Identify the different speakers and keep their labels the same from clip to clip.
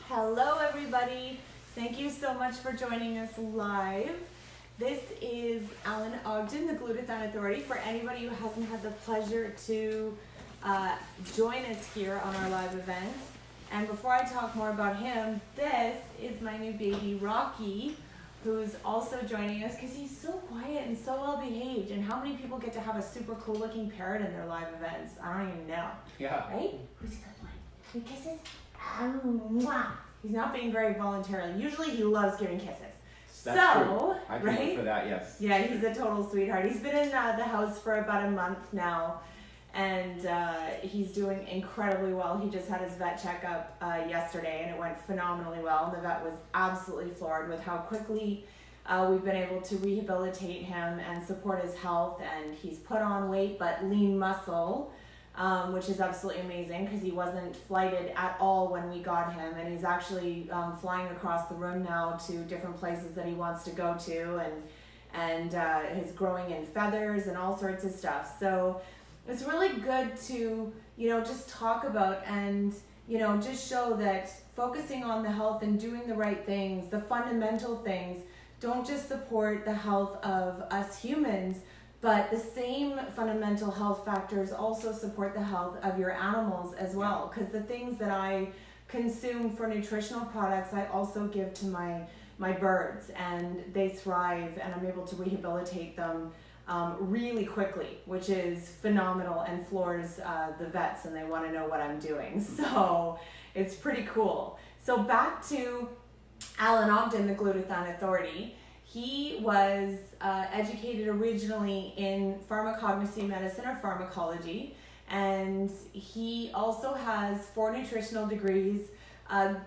Speaker 1: Hello everybody, thank you so much for joining us live. This is Alan Ogden, the Glutathione Authority, for anybody who hasn't had the pleasure to join us here on our live events. And before I talk more about him, this is my new baby Rocky, who's also joining us because he's so quiet and so well behaved. And how many people get to have a super cool looking parrot in their live events? I don't even know.
Speaker 2: Yeah.
Speaker 1: Right? Who's a good one? Who kisses? Mwah. He's not being very voluntarily. Usually he loves giving kisses.
Speaker 2: That's
Speaker 1: so,
Speaker 2: true. I can
Speaker 1: right?
Speaker 2: look for that, yes.
Speaker 1: Yeah, he's a total sweetheart. He's been in the house for about a month now, and he's doing incredibly well. He just had his vet checkup yesterday, and it went phenomenally well. And the vet was absolutely floored with how quickly we've been able to rehabilitate him and support his health. And he's put on weight, but lean muscle. Which is absolutely amazing because he wasn't flighted at all when we got him, and he's actually flying across the room now to different places that he wants to go to, and he's growing in feathers and all sorts of stuff. So it's really good to just talk about and just show that focusing on the health and doing the right things, the fundamental things, don't just support the health of us humans, but the same fundamental health factors also support the health of your animals as well. Because the things that I consume for nutritional products, I also give to my birds, and they thrive, and I'm able to rehabilitate them really quickly, which is phenomenal and floors the vets, and they want to know what I'm doing. So it's pretty cool. So back to Alan Ogden, the Glutathione Authority. He was educated originally in pharmacognosy medicine or pharmacology, and he also has 4 nutritional degrees,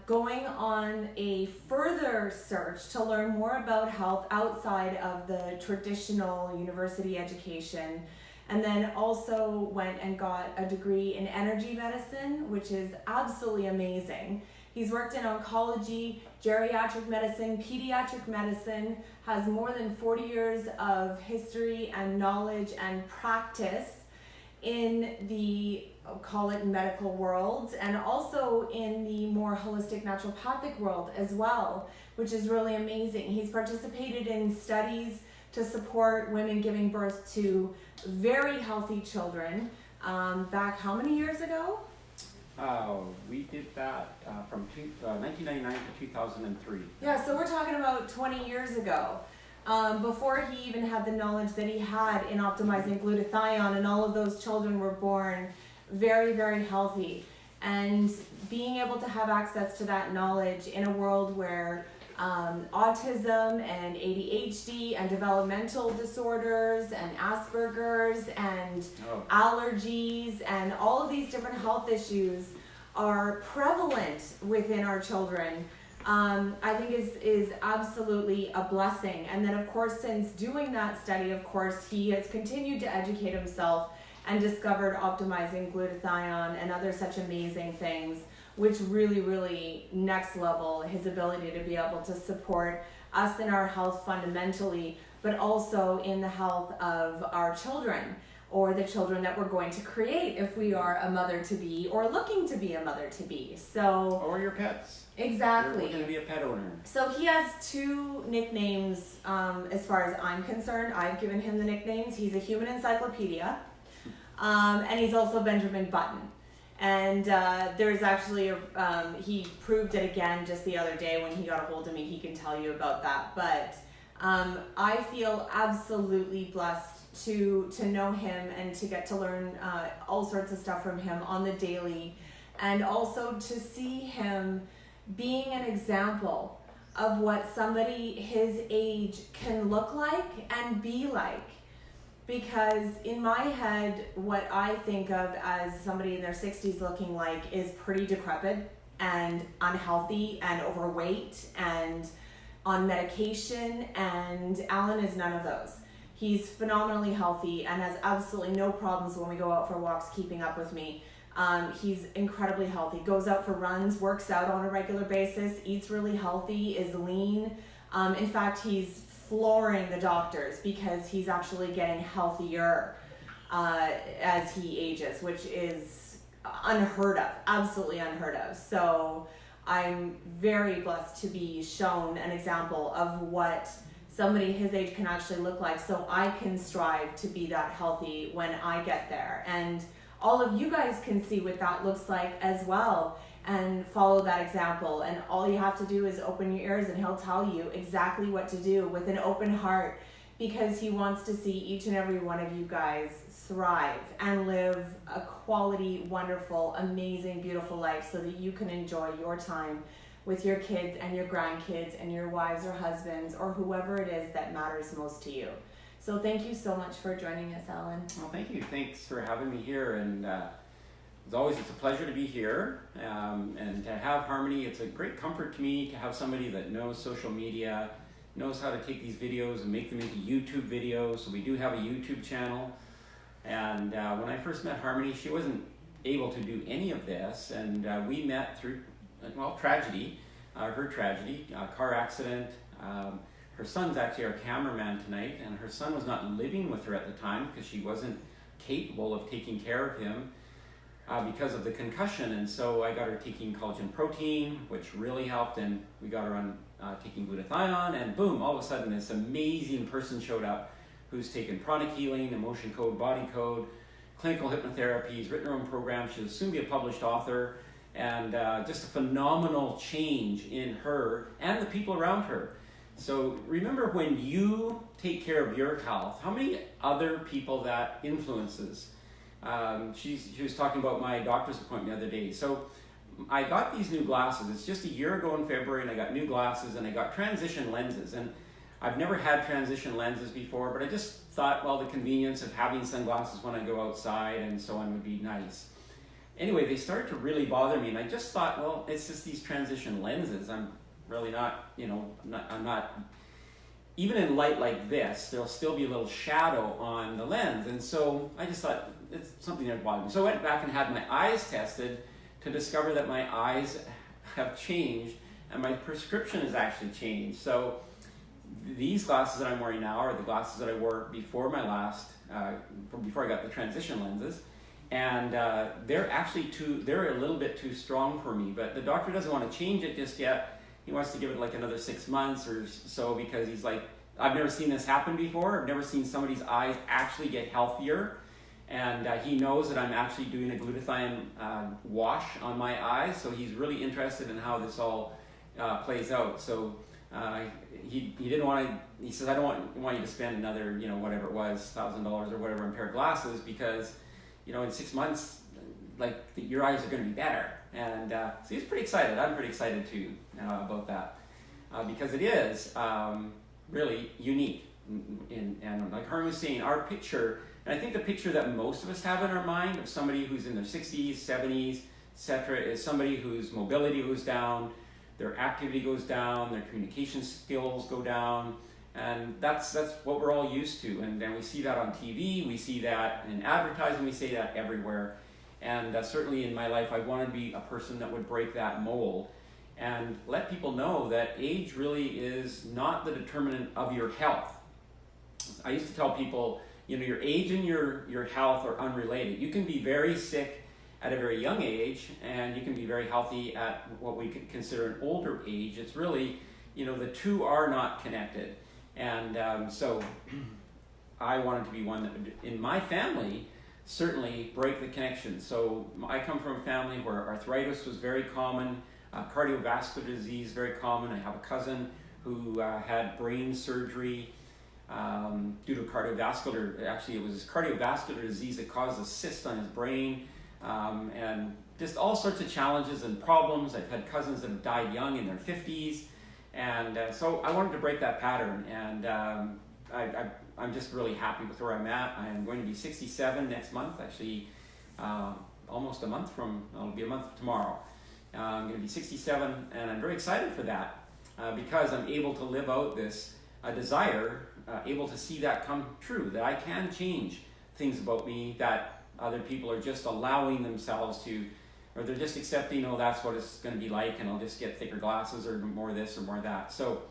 Speaker 1: going on a further search to learn more about health outside of the traditional university education, and then also went and got a degree in energy medicine, which is absolutely amazing. He's worked in oncology, geriatric medicine, pediatric medicine, has more than 40 years of history and knowledge and practice in the, call it medical world, and also in the more holistic naturopathic world as well, which is really amazing. He's participated in studies to support women giving birth to very healthy children back how many years ago?
Speaker 2: We did that from 1999 to 2003.
Speaker 1: Yeah, so we're talking about 20 years ago, before he even had the knowledge that he had in optimizing glutathione, and all of those children were born very, very healthy. And being able to have access to that knowledge in a world where autism and ADHD and developmental disorders and Asperger's and allergies and all of these different health issues are prevalent within our children, I think is absolutely a blessing. And then of course, since doing that study, of course, he has continued to educate himself and discovered optimizing glutathione and other such amazing things, which really, really next level his ability to be able to support us in our health fundamentally, but also in the health of our children, or the children that we're going to create if we are a mother-to-be or looking to be a mother-to-be. So,
Speaker 2: or your pets.
Speaker 1: Exactly.
Speaker 2: You're going to be a pet owner.
Speaker 1: So he has 2 nicknames as far as I'm concerned. I've given him the nicknames. He's a human encyclopedia, and he's also Benjamin Button. And there's actually, he proved it again just the other day when he got a hold of me. He can tell you about that. But I feel absolutely blessed to know him and to get to learn all sorts of stuff from him on the daily. And also to see him being an example of what somebody his age can look like and be like. Because in my head, what I think of as somebody in their 60s looking like is pretty decrepit and unhealthy and overweight and on medication, and Alan is none of those. He's phenomenally healthy and has absolutely no problems when we go out for walks keeping up with me. He's incredibly healthy, goes out for runs, works out on a regular basis, eats really healthy, is lean. In fact, he's flooring the doctors because he's actually getting healthier as he ages, which is unheard of, absolutely unheard of. So I'm very blessed to be shown an example of what somebody his age can actually look like, so I can strive to be that healthy when I get there. And all of you guys can see what that looks like as well and follow that example. And all you have to do is open your ears and he'll tell you exactly what to do with an open heart, because he wants to see each and every one of you guys thrive and live a quality, wonderful, amazing, beautiful life so that you can enjoy your time with your kids and your grandkids and your wives or husbands or whoever it is that matters most to you. So thank you so much for joining us, Alan.
Speaker 2: Well, thank you. Thanks for having me here. And as always, it's a pleasure to be here and to have Harmony. It's a great comfort to me to have somebody that knows social media, knows how to take these videos and make them into YouTube videos. So we do have a YouTube channel. And when I first met Harmony, she wasn't able to do any of this. And we met through, well, tragedy, her tragedy, car accident. Her son's actually our cameraman tonight, and her son was not living with her at the time because she wasn't capable of taking care of him because of the concussion. And so I got her taking collagen protein, which really helped, and we got her on taking glutathione, and boom, all of a sudden this amazing person showed up who's taken pranic healing, emotion code, body code, clinical hypnotherapies, written her own program. She'll soon be a published author, and just a phenomenal change in her and the people around her. So remember, when you take care of your health, how many other people that influences? She was talking about my doctor's appointment the other day. So I got these new glasses. It's just a year ago in February, and I got new glasses, and I got transition lenses. And I've never had transition lenses before, but I just thought, well, the convenience of having sunglasses when I go outside and so on would be nice. Anyway, they started to really bother me, and I just thought, well, it's just these transition lenses. I'm really not, I'm not, even in light like this, there'll still be a little shadow on the lens. And so I just thought it's something that bothered me. So I went back and had my eyes tested to discover that my eyes have changed and my prescription has actually changed. So these glasses that I'm wearing now are the glasses that I wore before my last, before I got the transition lenses. And they're actually they're a little bit too strong for me, but the doctor doesn't want to change it just yet. He wants to give it like another 6 months or so, because he's like, I've never seen this happen before. I've never seen somebody's eyes actually get healthier. And he knows that I'm actually doing a glutathione wash on my eyes. So he's really interested in how this all plays out. So he didn't want to, he says, I don't want you to spend another, whatever it was, $1,000 or whatever on a pair of glasses, because, in 6 months, like your eyes are going to be better. And so he's pretty excited. I'm pretty excited too about that, because it is really unique. And like Harmony was saying, our picture, and I think the picture that most of us have in our mind of somebody who's in their 60s, 70s, etc., is somebody whose mobility goes down, their activity goes down, their communication skills go down, and that's what we're all used to. And then we see that on TV, we see that in advertising, we see that everywhere. And certainly in my life, I want to be a person that would break that mold and let people know that age really is not the determinant of your health. I used to tell people, your age and your health are unrelated. You can be very sick at a very young age, and you can be very healthy at what we could consider an older age. It's really, the two are not connected. And so I wanted to be one that would, in my family, certainly break the connection. So I come from a family where arthritis was very common, cardiovascular disease very common. I have a cousin who had brain surgery due to cardiovascular, actually it was his cardiovascular disease that caused a cyst on his brain, and just all sorts of challenges and problems. I've had cousins that have died young in their 50s, and so I wanted to break that pattern, and I'm just really happy with where I'm at. I'm going to be 67 next month, actually almost a month from, it'll be a month tomorrow. I'm going to be 67, and I'm very excited for that because I'm able to live out this desire, able to see that come true, that I can change things about me that other people are just allowing themselves to, or they're just accepting, that's what it's going to be like, and I'll just get thicker glasses or more this or more that. So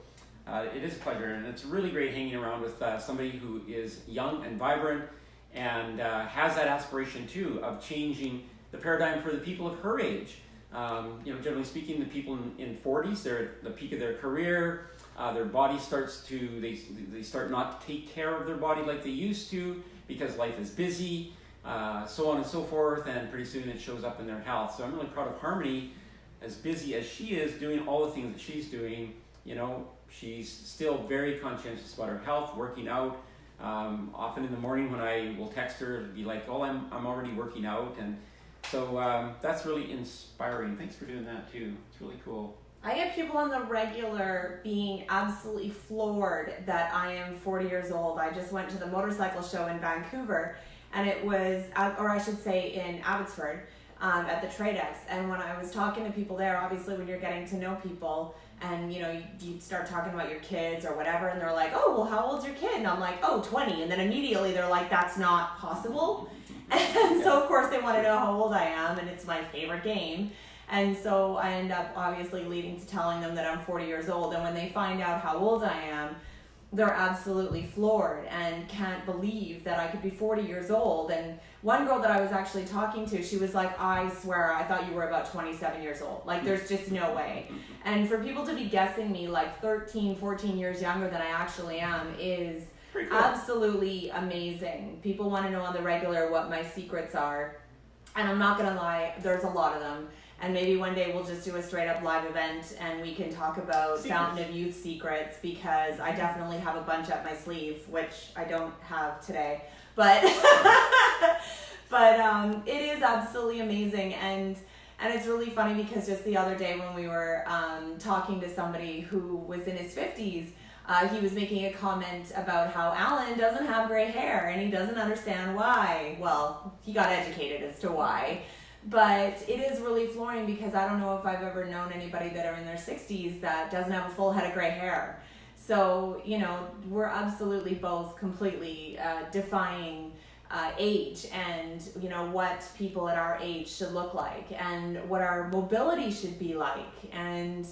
Speaker 2: it is a pleasure, and it's really great hanging around with somebody who is young and vibrant and has that aspiration too of changing the paradigm for the people of her age. Generally speaking, the people in 40s, they're at the peak of their career. Their body starts to, they start not to take care of their body like they used to because life is busy, so on and so forth, and pretty soon it shows up in their health. So I'm really proud of Harmony, as busy as she is, doing all the things that she's doing. She's still very conscientious about her health, working out. Often in the morning when I will text her, it'll be like, oh, I'm already working out. And so that's really inspiring. Thanks for doing that too. It's really cool.
Speaker 1: I get people on the regular being absolutely floored that I am 40 years old. I just went to the motorcycle show in Vancouver, and it was, or I should say in Abbotsford, at the Tradex. And when I was talking to people there, obviously when you're getting to know people, and you start talking about your kids or whatever, and they're like, oh, well, how old's your kid? And I'm like, oh, 20. And then immediately they're like, that's not possible. And so of course they want to know how old I am, and it's my favorite game. And so I end up obviously leading to telling them that I'm 40 years old. And when they find out how old I am, they're absolutely floored and can't believe that I could be 40 years old. And one girl that I was actually talking to, she was like, I swear, I thought you were about 27 years old. Like, there's just no way. And for people to be guessing me like 13, 14 years younger than I actually am is cool. Absolutely amazing. People want to know on the regular what my secrets are. And I'm not going to lie, there's a lot of them. And maybe one day we'll just do a straight up live event and we can talk about Fountain of Youth secrets, because I definitely have a bunch up my sleeve, which I don't have today. But it is absolutely amazing. And it's really funny because just the other day when we were talking to somebody who was in his 50s, he was making a comment about how Alan doesn't have gray hair and he doesn't understand why. Well, he got educated as to why. But it is really flooring because I don't know if I've ever known anybody that are in their 60s that doesn't have a full head of gray hair. So, we're absolutely both completely defying age and, what people at our age should look like and what our mobility should be like. And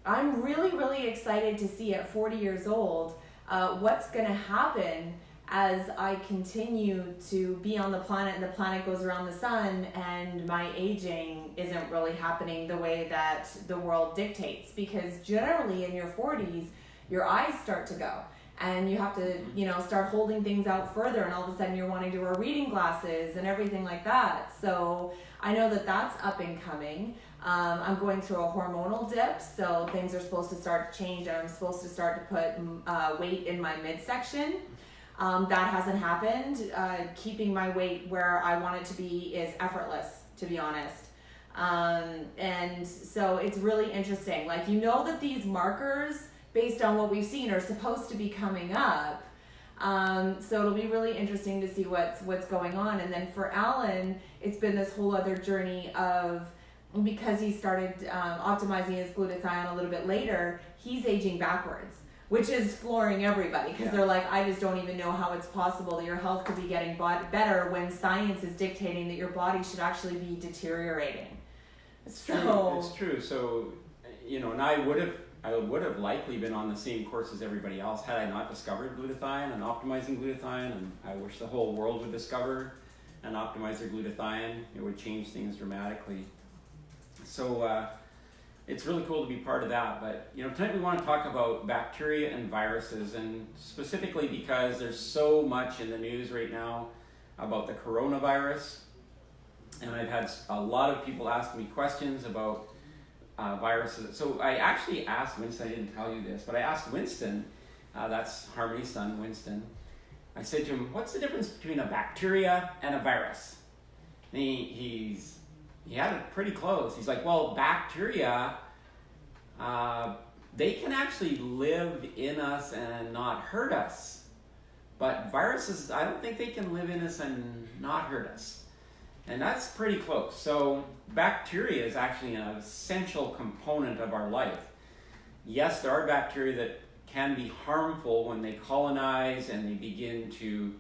Speaker 1: I'm really, really excited to see at 40 years old what's going to happen as I continue to be on the planet and the planet goes around the sun and my aging isn't really happening the way that the world dictates. Because generally in your 40s, your eyes start to go and you have to, start holding things out further, and all of a sudden you're wanting to wear reading glasses and everything like that. So I know that that's up and coming. I'm going through a hormonal dip, so things are supposed to start to change, and I'm supposed to start to put weight in my midsection. That hasn't happened. Keeping my weight where I want it to be is effortless, to be honest. And so it's really interesting. Like, that these markers, based on what we've seen, are supposed to be coming up. So it'll be really interesting to see what's going on. And then for Alan, it's been this whole other journey of, because he started optimizing his glutathione a little bit later, he's aging backwards, which is flooring everybody, because they're like, I just don't even know how it's possible that your health could be getting better when science is dictating that your body should actually be deteriorating. It's
Speaker 2: true. So, and I would have likely been on the same course as everybody else had I not discovered glutathione and optimizing glutathione. And I wish the whole world would discover and optimize their glutathione. It would change things dramatically. So, it's really cool to be part of that. But tonight we want to talk about bacteria and viruses, and specifically because there's so much in the news right now about the coronavirus, and I've had a lot of people ask me questions about viruses. So I actually asked Winston, I didn't tell you this, but I asked Winston, that's Harmony's son, Winston, I said to him, what's the difference between a bacteria and a virus? And he had it pretty close. He's like, well, bacteria, they can actually live in us and not hurt us. But viruses, I don't think they can live in us and not hurt us. And that's pretty close. So bacteria is actually an essential component of our life. Yes, there are bacteria that can be harmful when they colonize and they begin to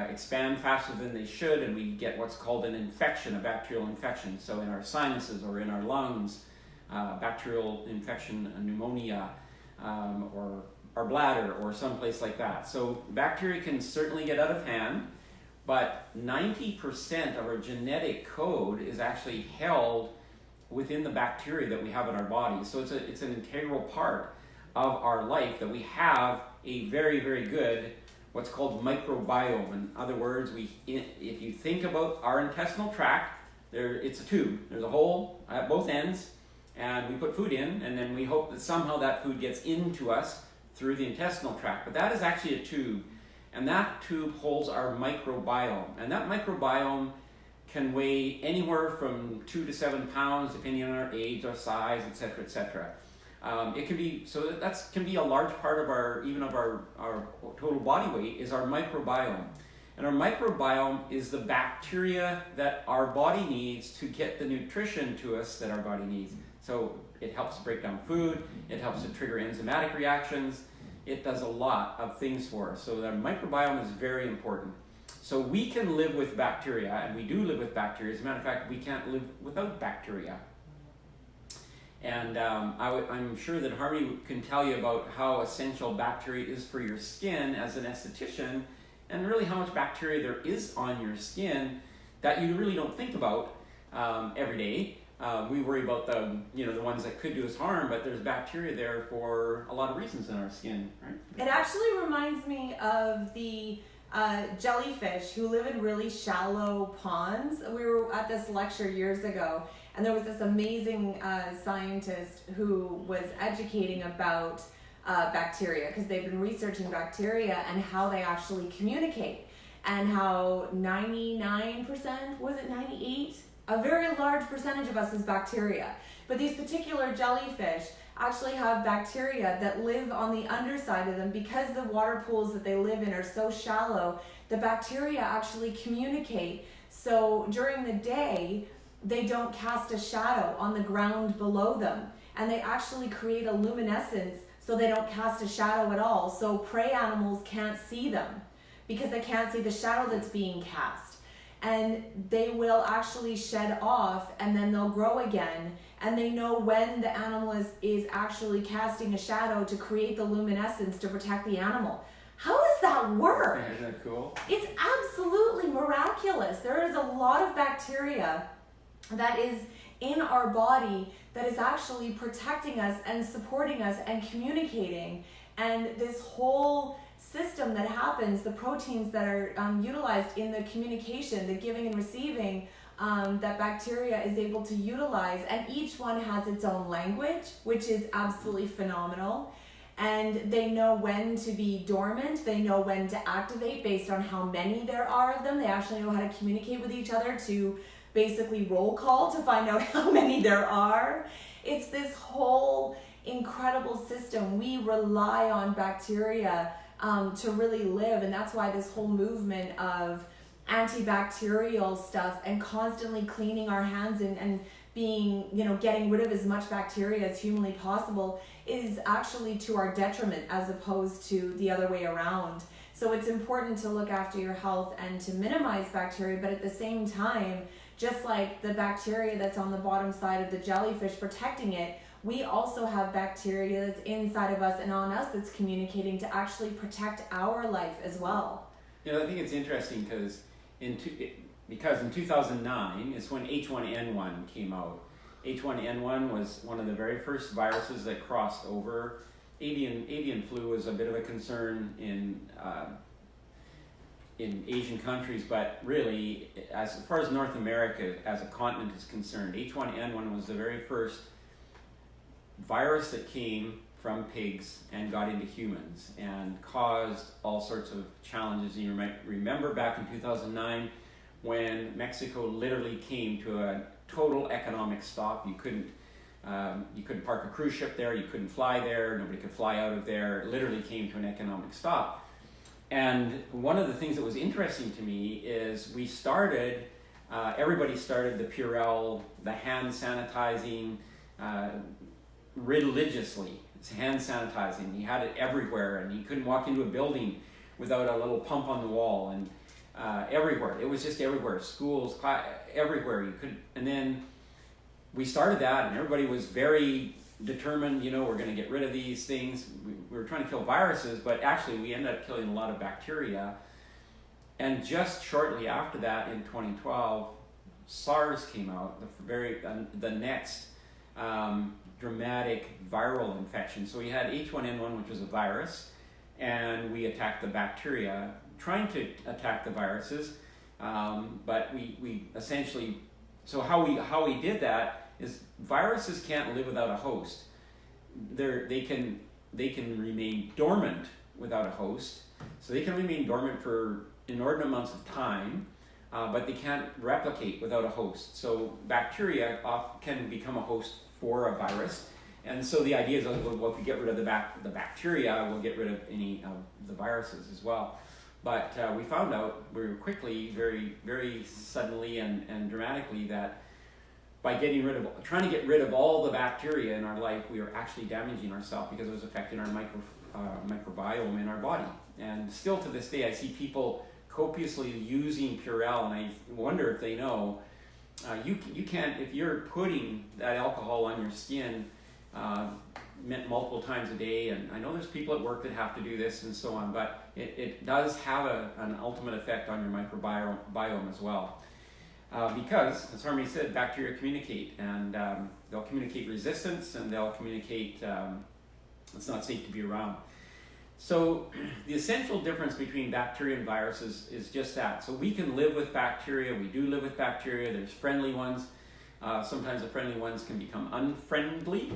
Speaker 2: expand faster than they should, and we get what's called an infection, a bacterial infection. So in our sinuses or in our lungs, bacterial infection, a pneumonia, or our bladder or someplace like that. So bacteria can certainly get out of hand, but 90% of our genetic code is actually held within the bacteria that we have in our bodies. So it's an integral part of our life that we have a very, very good what's called microbiome. In other words, if you think about our intestinal tract, it's a tube. There's a hole at both ends, and we put food in, and then we hope that somehow that food gets into us through the intestinal tract. But that is actually a tube, and that tube holds our microbiome. And that microbiome can weigh anywhere from 2 to 7 pounds, depending on our age, our size, etc., etc. It can be, so that can be a large part of our total body weight is our microbiome. And our microbiome is the bacteria that our body needs to get the nutrition to us that our body needs. So it helps break down food, it helps to trigger enzymatic reactions, it does a lot of things for us. So the microbiome is very important. So we can live with bacteria, and we do live with bacteria. As a matter of fact, we can't live without bacteria. And I'm sure that Harmony can tell you about how essential bacteria is for your skin as an esthetician, and really how much bacteria there is on your skin that you really don't think about every day. We worry about the ones that could do us harm, but there's bacteria there for a lot of reasons in our skin, right?
Speaker 1: It actually reminds me of the jellyfish who live in really shallow ponds. We were at this lecture years ago, and there was this amazing scientist who was educating about bacteria, because they've been researching bacteria and how they actually communicate, and how 99%, was it 98? A very large percentage of us is bacteria. But these particular jellyfish actually have bacteria that live on the underside of them. Because the water pools that they live in are so shallow, the bacteria actually communicate. So during the day, they don't cast a shadow on the ground below them, and they actually create a luminescence, so they don't cast a shadow at all. So prey animals can't see them because they can't see the shadow that's being cast. And they will actually shed off, and then they'll grow again. And they know when the animal is actually casting a shadow to create the luminescence to protect the animal. How does that work?
Speaker 2: Isn't that cool?
Speaker 1: It's absolutely miraculous. There is a lot of bacteria that is in our body that is actually protecting us and supporting us and communicating. And this whole system that happens, the proteins that are utilized in the communication, the giving and receiving, that bacteria is able to utilize, and each one has its own language, which is absolutely phenomenal. And they know when to be dormant, they know when to activate based on how many there are of them. They actually know how to communicate with each other to basically roll call to find out how many there are. It's this whole incredible system. We rely on bacteria to really live, and that's why this whole movement of antibacterial stuff and constantly cleaning our hands and being, getting rid of as much bacteria as humanly possible is actually to our detriment as opposed to the other way around. So it's important to look after your health and to minimize bacteria, but at the same time, just like the bacteria that's on the bottom side of the jellyfish protecting it, we also have bacteria that's inside of us and on us that's communicating to actually protect our life as well.
Speaker 2: I think it's interesting because in 2009 is when H1N1 came out. H1N1 was one of the very first viruses that crossed over. Avian flu was a bit of a concern in Asian countries, but really, as far as North America as a continent is concerned, H1N1 was the very first virus that came from pigs and got into humans and caused all sorts of challenges. And you might remember back in 2009 when Mexico literally came to a total economic stop. You couldn't park a cruise ship there, you couldn't fly there, nobody could fly out of there. It literally came to an economic stop. And one of the things that was interesting to me is everybody started the Purell, the hand sanitizing, religiously. It's hand sanitizing. He had it everywhere, and you couldn't walk into a building without a little pump on the wall, and everywhere. It was just everywhere. Schools, everywhere you could. And then we started that, and everybody was very determined, we're going to get rid of these things. We were trying to kill viruses, but actually we ended up killing a lot of bacteria. And just shortly after that, in 2012, SARS came out, the next dramatic viral infection. So we had H1N1, which was a virus, and we attacked the bacteria, trying to attack the viruses, but we essentially, so how we did that is viruses can't live without a host. They can remain dormant without a host, so they can remain dormant for inordinate amounts of time, but they can't replicate without a host. So bacteria can become a host for a virus, and so the idea is, well, if we get rid of the bacteria, we'll get rid of any of the viruses as well. But we found out very quickly, very, very suddenly and dramatically, that by trying to get rid of all the bacteria in our life, we were actually damaging ourselves, because it was affecting our microbiome in our body. And still to this day, I see people copiously using Purell, and I wonder if they know, you can't, if you're putting that alcohol on your skin multiple times a day, and I know there's people at work that have to do this and so on, but it does have an ultimate effect on your microbiome as well. Because, as Harmony said, bacteria communicate, and they'll communicate resistance, and they'll communicate it's not safe to be around. So the essential difference between bacteria and viruses is just that. So we can live with bacteria, we do live with bacteria, there's friendly ones. Sometimes the friendly ones can become unfriendly.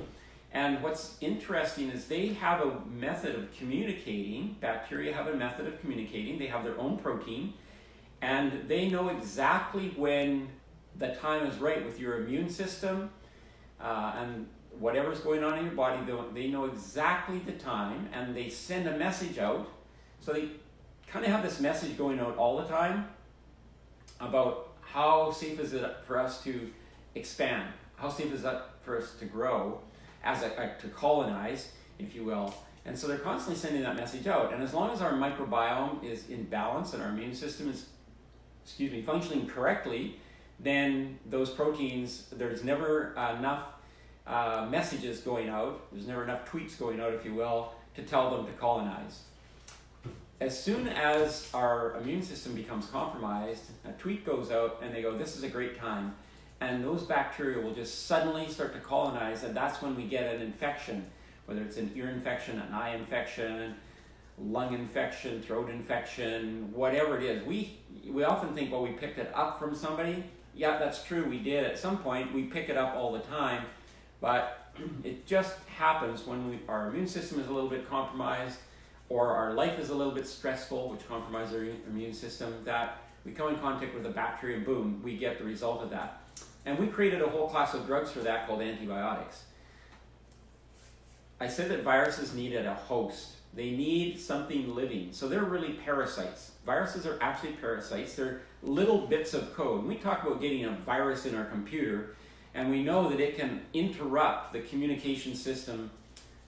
Speaker 2: And what's interesting is they have a method of communicating. Bacteria have a method of communicating. They have their own protein, and they know exactly when the time is right with your immune system and whatever's going on in your body. They know exactly the time, and they send a message out. So they kind of have this message going out all the time about how safe is it for us to expand, how safe is that for us to grow, to colonize, if you will. And so they're constantly sending that message out. And as long as our microbiome is in balance and our immune system is, functioning correctly, then those proteins, there's never enough messages going out, there's never enough tweets going out, if you will, to tell them to colonize. As soon as our immune system becomes compromised, a tweet goes out and they go, this is a great time. And those bacteria will just suddenly start to colonize, and that's when we get an infection, whether it's an ear infection, an eye infection, lung infection, throat infection, whatever it is. We often think, well, we picked it up from somebody. Yeah, that's true, we did at some point. We pick it up all the time, but it just happens when our immune system is a little bit compromised, or our life is a little bit stressful, which compromises our immune system, that we come in contact with a bacteria and boom, we get the result of that. And we created a whole class of drugs for that called antibiotics. I said that viruses needed a host. They need something living. So they're really parasites. Viruses are actually parasites. They're little bits of code. We talk about getting a virus in our computer, and we know that it can interrupt the communication system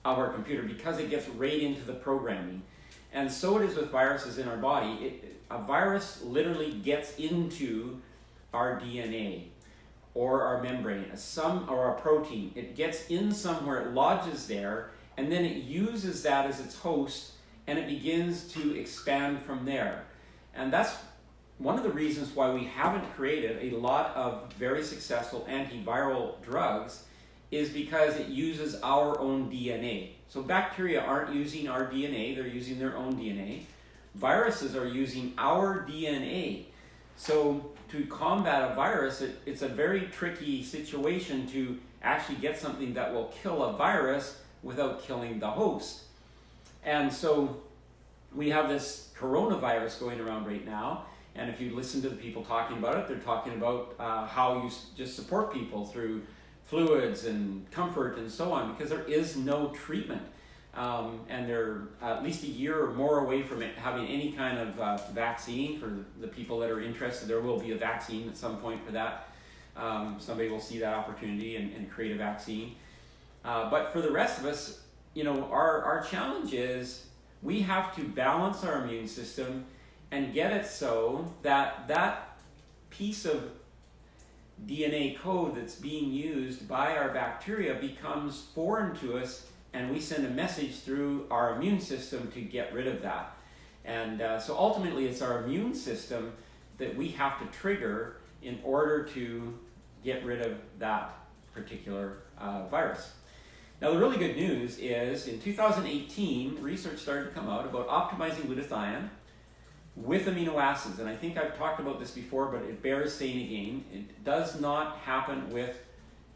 Speaker 2: of our computer because it gets right into the programming. And so it is with viruses in our body. A virus literally gets into our DNA or our membrane, or a protein. It gets in somewhere, it lodges there, and then it uses that as its host, and it begins to expand from there. And that's one of the reasons why we haven't created a lot of very successful antiviral drugs, is because it uses our own DNA. So bacteria aren't using our DNA, they're using their own DNA. Viruses are using our DNA. So to combat a virus, it's a very tricky situation to actually get something that will kill a virus without killing the host. And so we have this coronavirus going around right now, and if you listen to the people talking about it, they're talking about how you just support people through fluids and comfort and so on, because there is no treatment. And they're at least a year or more away from it having any kind of vaccine. For the people that are interested, there will be a vaccine at some point for that. Somebody will see that opportunity and create a vaccine. But for the rest of us, our challenge is we have to balance our immune system and get it so that that piece of DNA code that's being used by our bacteria becomes foreign to us, and we send a message through our immune system to get rid of that. And so ultimately it's our immune system that we have to trigger in order to get rid of that particular virus. Now, the really good news is in 2018, research started to come out about optimizing glutathione with amino acids. And I think I've talked about this before, but it bears saying again. It does not happen with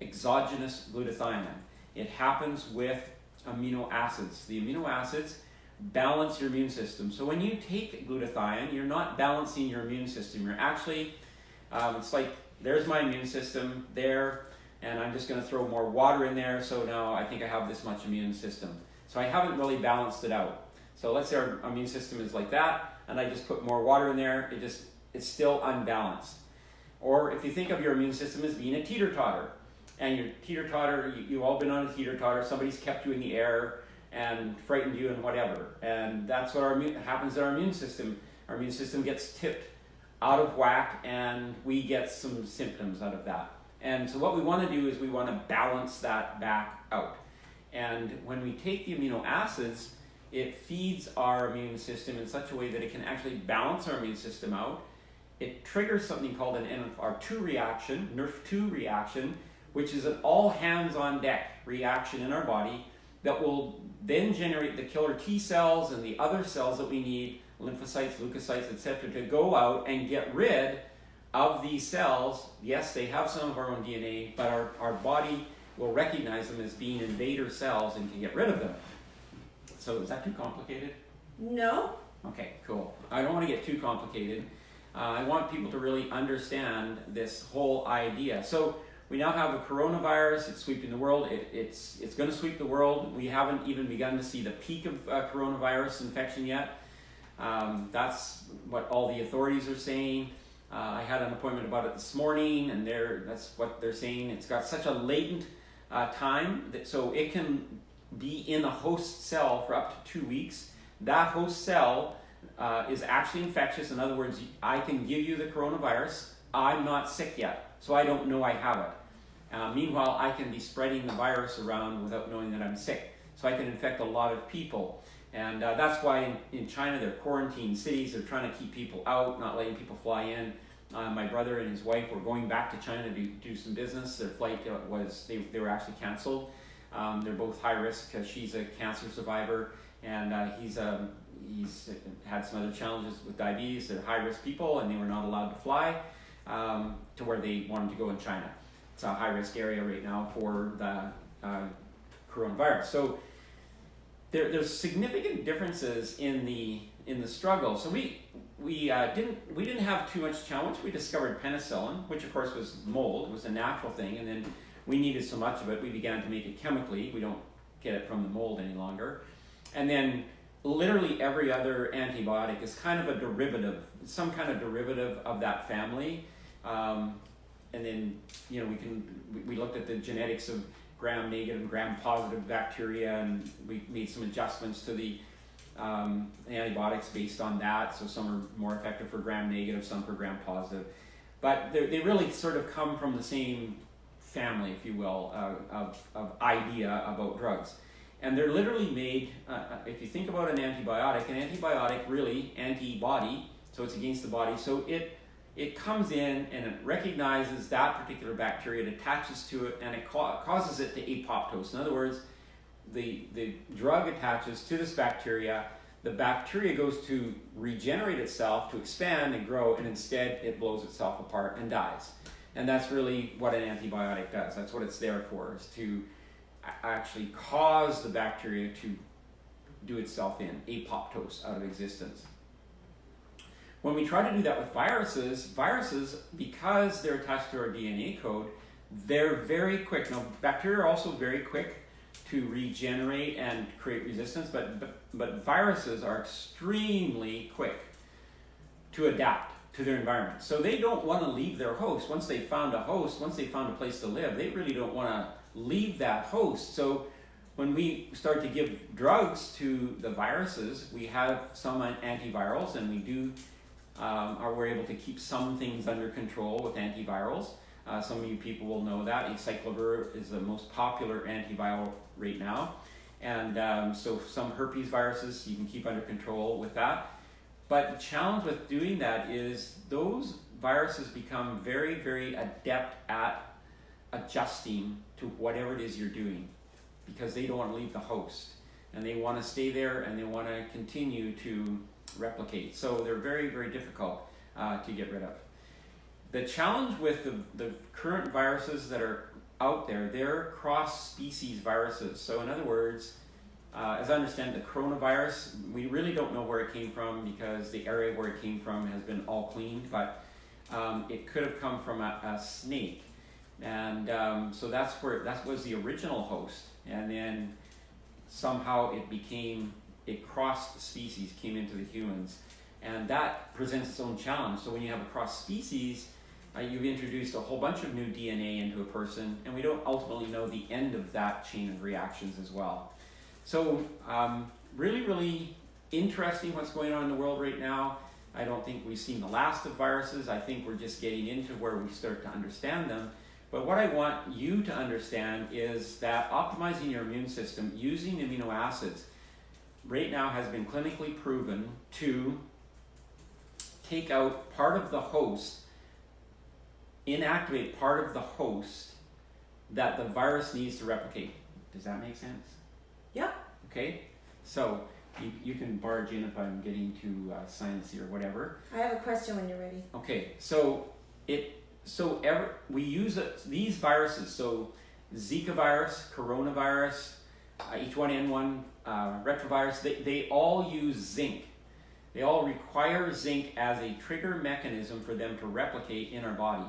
Speaker 2: exogenous glutathione. It happens with amino acids. The amino acids balance your immune system. So when you take glutathione, you're not balancing your immune system. You're actually, it's like, there's my immune system there, and I'm just going to throw more water in there, so now I think I have this much immune system. So I haven't really balanced it out. So let's say our immune system is like that, and I just put more water in there, it's still unbalanced. Or if you think of your immune system as being a teeter-totter, and your teeter-totter, you've all been on a teeter-totter, somebody's kept you in the air and frightened you and whatever. And that's what happens to our immune system. Our immune system gets tipped out of whack, and we get some symptoms out of that. And so what we want to do is we want to balance that back out. And when we take the amino acids, it feeds our immune system in such a way that it can actually balance our immune system out. It triggers something called an NRF2 reaction, NRF2 reaction, which is an all hands on deck reaction in our body that will then generate the killer T cells and the other cells that we need, lymphocytes, leukocytes, etc., to go out and get rid of these cells. Yes, they have some of our own DNA, but our body will recognize them as being invader cells and can get rid of them. So is that too complicated?
Speaker 1: No.
Speaker 2: Okay, cool. I don't want to get too complicated. I want people to really understand this whole idea. So we now have a coronavirus. It's sweeping the world. It's going to sweep the world. We haven't even begun to see the peak of coronavirus infection yet. That's what all the authorities are saying. I had an appointment about it this morning, and that's what they're saying. It's got such a latent time, so it can be in a host cell for up to 2 weeks. That host cell is actually infectious. In other words, I can give you the coronavirus. I'm not sick yet, so I don't know I have it. Meanwhile, I can be spreading the virus around without knowing that I'm sick. So I can infect a lot of people. And that's why in China, they're quarantined cities. They're trying to keep people out, not letting people fly in. My brother and his wife were going back to China to do some business. Their flight they were actually canceled. They're both high risk because she's a cancer survivor, and he's had some other challenges with diabetes. They're high risk people, and they were not allowed to fly to where they wanted to go in China. It's a high risk area right now for the coronavirus. So there's significant differences in the struggle. So we didn't have too much challenge. We discovered penicillin, which of course was mold, was a natural thing, and then we needed so much of it, we began to make it chemically. We don't get it from the mold any longer. And then literally every other antibiotic is kind of a derivative, some kind of derivative of that family. And then, we looked at the genetics of gram-negative and gram-positive bacteria, and we made some adjustments to the antibiotics based on that. So some are more effective for gram-negative, some for gram-positive. But they really sort of come from the same family, if you will, of idea about drugs. And they're literally made, if you think about an antibiotic really, antibody, so it's against the body, so it comes in and it recognizes that particular bacteria, it attaches to it, and it causes it to apoptose. In other words, the drug attaches to this bacteria, the bacteria goes to regenerate itself, to expand and grow, and instead it blows itself apart and dies. And that's really what an antibiotic does. That's what it's there for, is to actually cause the bacteria to do itself in, apoptose, out of existence. When we try to do that with viruses, because they're attached to our DNA code, they're very quick. Now, bacteria are also very quick to regenerate and create resistance, but viruses are extremely quick to adapt to their environment. So they don't want to leave their host. Once they found a place to live, they really don't want to leave that host. So when we start to give drugs to the viruses, we have some antivirals, and we're able to keep some things under control with antivirals. Some of you people will know that. Acyclovir is the most popular antiviral right now. And so some herpes viruses you can keep under control with that. But the challenge with doing that is those viruses become very, very adept at adjusting to whatever it is you're doing, because they don't want to leave the host, and they want to stay there, and they want to continue to replicate. So they're very, very difficult to get rid of. The challenge with the current viruses that are out there, they're cross-species viruses. So in other words, as I understand the coronavirus, we really don't know where it came from, because the area where it came from has been all cleaned, but it could have come from a snake. And so that was the original host, and then somehow it crossed species, came into the humans, and that presents its own challenge. So when you have a cross species, you've introduced a whole bunch of new DNA into a person, and we don't ultimately know the end of that chain of reactions as well. So really, really interesting what's going on in the world right now. I don't think we've seen the last of viruses. I think we're just getting into where we start to understand them. But what I want you to understand is that optimizing your immune system using amino acids right now has been clinically proven to take out part of the host, inactivate part of the host that the virus needs to replicate. Does that make sense?
Speaker 1: Yeah.
Speaker 2: Okay, so you can barge in if I'm getting too sciencey or whatever.
Speaker 1: I have a question when you're ready.
Speaker 2: Okay, so we use these viruses, so Zika virus, coronavirus, H1N1 retrovirus, they all use zinc. They all require zinc as a trigger mechanism for them to replicate in our body.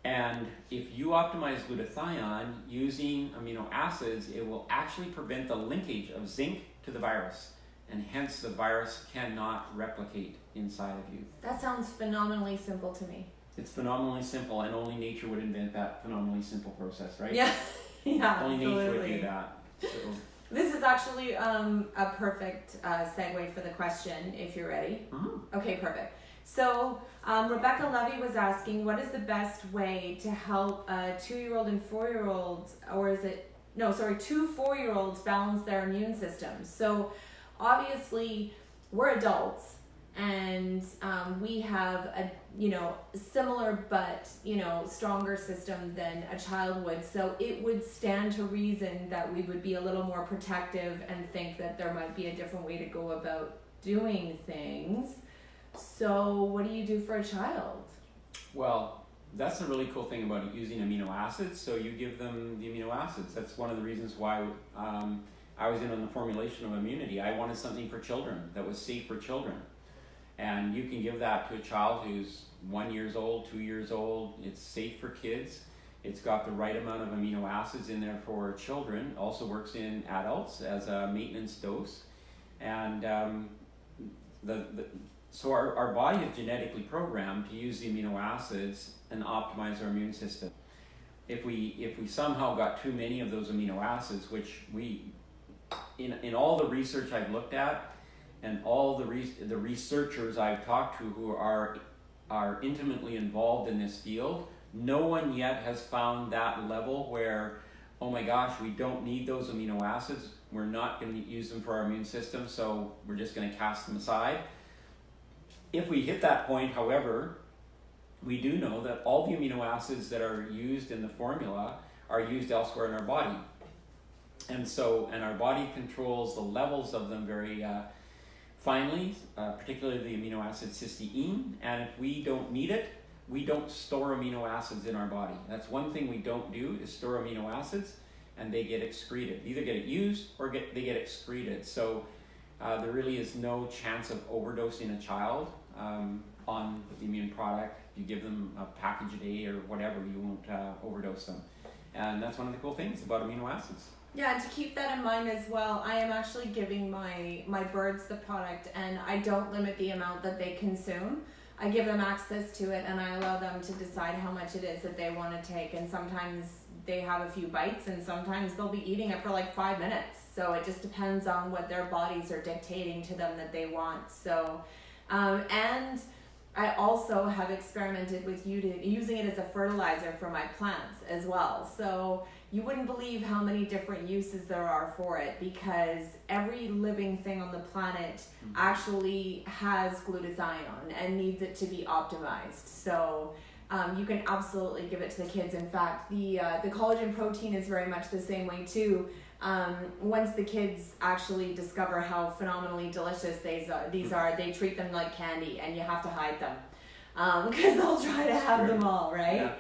Speaker 2: And if you optimize glutathione using amino acids, it will actually prevent the linkage of zinc to the virus, and hence the virus cannot replicate inside of you.
Speaker 1: That sounds phenomenally simple to me.
Speaker 2: It's phenomenally simple, and only nature would invent that phenomenally simple process, right?
Speaker 1: Yeah, yeah,
Speaker 2: only
Speaker 1: absolutely.
Speaker 2: nature would do that. So.
Speaker 1: This is actually a perfect segue for the question, if you're ready.
Speaker 2: Mm-hmm.
Speaker 1: Okay, perfect. So Rebecca Levy was asking, what is the best way to help a 2-year-old and 4-year-old, two 4-year-olds balance their immune systems? So obviously we're adults, and we have a similar but stronger system than a child would. So it would stand to reason that we would be a little more protective and think that there might be a different way to go about doing things. So what do you do for a child?
Speaker 2: Well, that's the really cool thing about using amino acids. So you give them the amino acids. That's one of the reasons why I was in on the formulation of immunity. I wanted something for children that was safe for children. And you can give that to a child who's 1 year old, 2 years old. It's safe for kids. It's got the right amount of amino acids in there for children. Also works in adults as a maintenance dose. And so our body is genetically programmed to use the amino acids and optimize our immune system. If we somehow got too many of those amino acids, which in all the research I've looked at, and all the researchers I've talked to who are intimately involved in this field, no one yet has found that level where, oh my gosh, we don't need those amino acids. We're not going to use them for our immune system, so we're just going to cast them aside. If we hit that point, however, we do know that all the amino acids that are used in the formula are used elsewhere in our body. And our body controls the levels of them very finely, particularly the amino acid cysteine. And if we don't need it, we don't store amino acids in our body. That's one thing we don't do, is store amino acids, and they get excreted. Either get used or they get excreted. So there really is no chance of overdosing a child on the immune product. If you give them a package a day or whatever, you won't overdose them. And that's one of the cool things about amino acids.
Speaker 1: Yeah, and to keep that in mind as well, I am actually giving my birds the product, and I don't limit the amount that they consume. I give them access to it, and I allow them to decide how much it is that they want to take. And sometimes they have a few bites, and sometimes they'll be eating it for like 5 minutes. So it just depends on what their bodies are dictating to them that they want. So, and I also have experimented with using it as a fertilizer for my plants as well. So you wouldn't believe how many different uses there are for it, because every living thing on the planet actually has glutathione and needs it to be optimized. So you can absolutely give it to the kids. In fact, the collagen protein is very much the same way too. Once the kids actually discover how phenomenally delicious these are, they treat them like candy, and you have to hide them because they'll try to have them all, right?
Speaker 2: Yeah.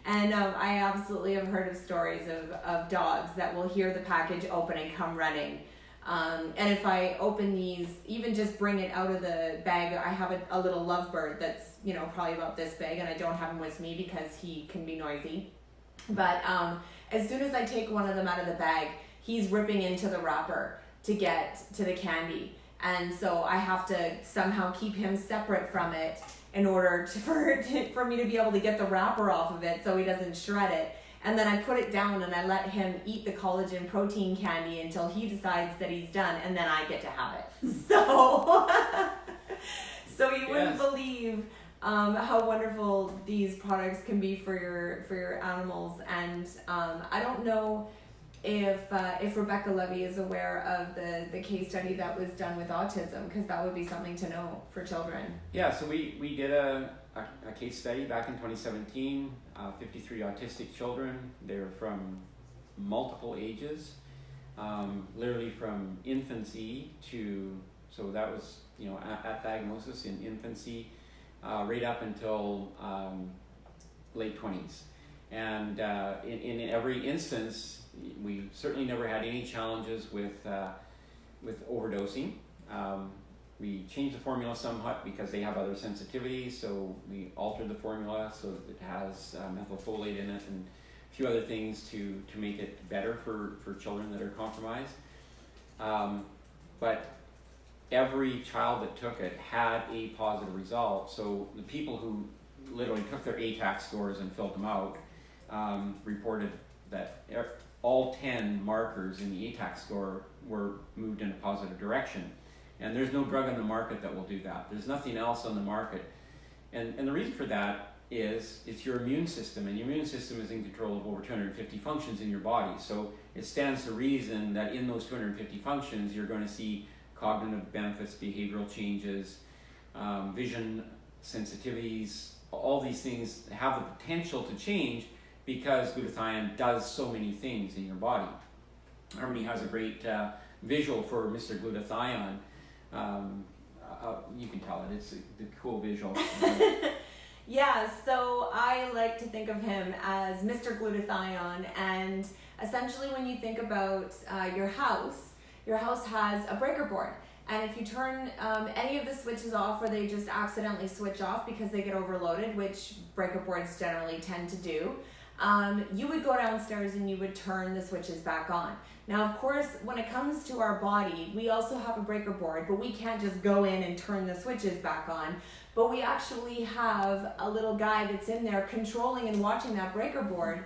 Speaker 1: And I absolutely have heard of stories of dogs that will hear the package open and come running. And if I open these, even just bring it out of the bag, I have a little lovebird that's, probably about this big, and I don't have him with me because he can be noisy. But as soon as I take one of them out of the bag, he's ripping into the wrapper to get to the candy. And so I have to somehow keep him separate from it in order for me to be able to get the wrapper off of it so he doesn't shred it. And then I put it down and I let him eat the collagen protein candy until he decides that he's done, and then I get to have it. So you wouldn't believe how wonderful these products can be for your animals. And I don't know if Rebecca Levy is aware of the case study that was done with autism, because that would be something to know for children.
Speaker 2: Yeah, so we did a case study back in 2017, 53 autistic children. They were from multiple ages, literally from infancy so that was, at diagnosis in infancy, right up until late 20s. And in every instance, we certainly never had any challenges with overdosing. We changed the formula somewhat because they have other sensitivities, so we altered the formula so that it has methylfolate in it and a few other things to make it better for children that are compromised. But every child that took it had a positive result. So the people who literally took their ATAC scores and filled them out reported that all 10 markers in the ATAC score were moved in a positive direction. And there's no drug on the market that will do that. There's nothing else on the market. And the reason for that is it's your immune system, and your immune system is in control of over 250 functions in your body. So it stands to reason that in those 250 functions, you're going to see cognitive benefits, behavioral changes, vision sensitivities. All these things have the potential to change because glutathione does so many things in your body. Harmony has a great visual for Mr. Glutathione. You can tell it. It's a cool visual.
Speaker 1: Yeah, so I like to think of him as Mr. Glutathione, and essentially when you think about your house has a breaker board. And if you turn any of the switches off, or they just accidentally switch off because they get overloaded, which breaker boards generally tend to do, you would go downstairs and you would turn the switches back on. Now, of course, when it comes to our body, we also have a breaker board, but we can't just go in and turn the switches back on. But we actually have a little guy that's in there controlling and watching that breaker board,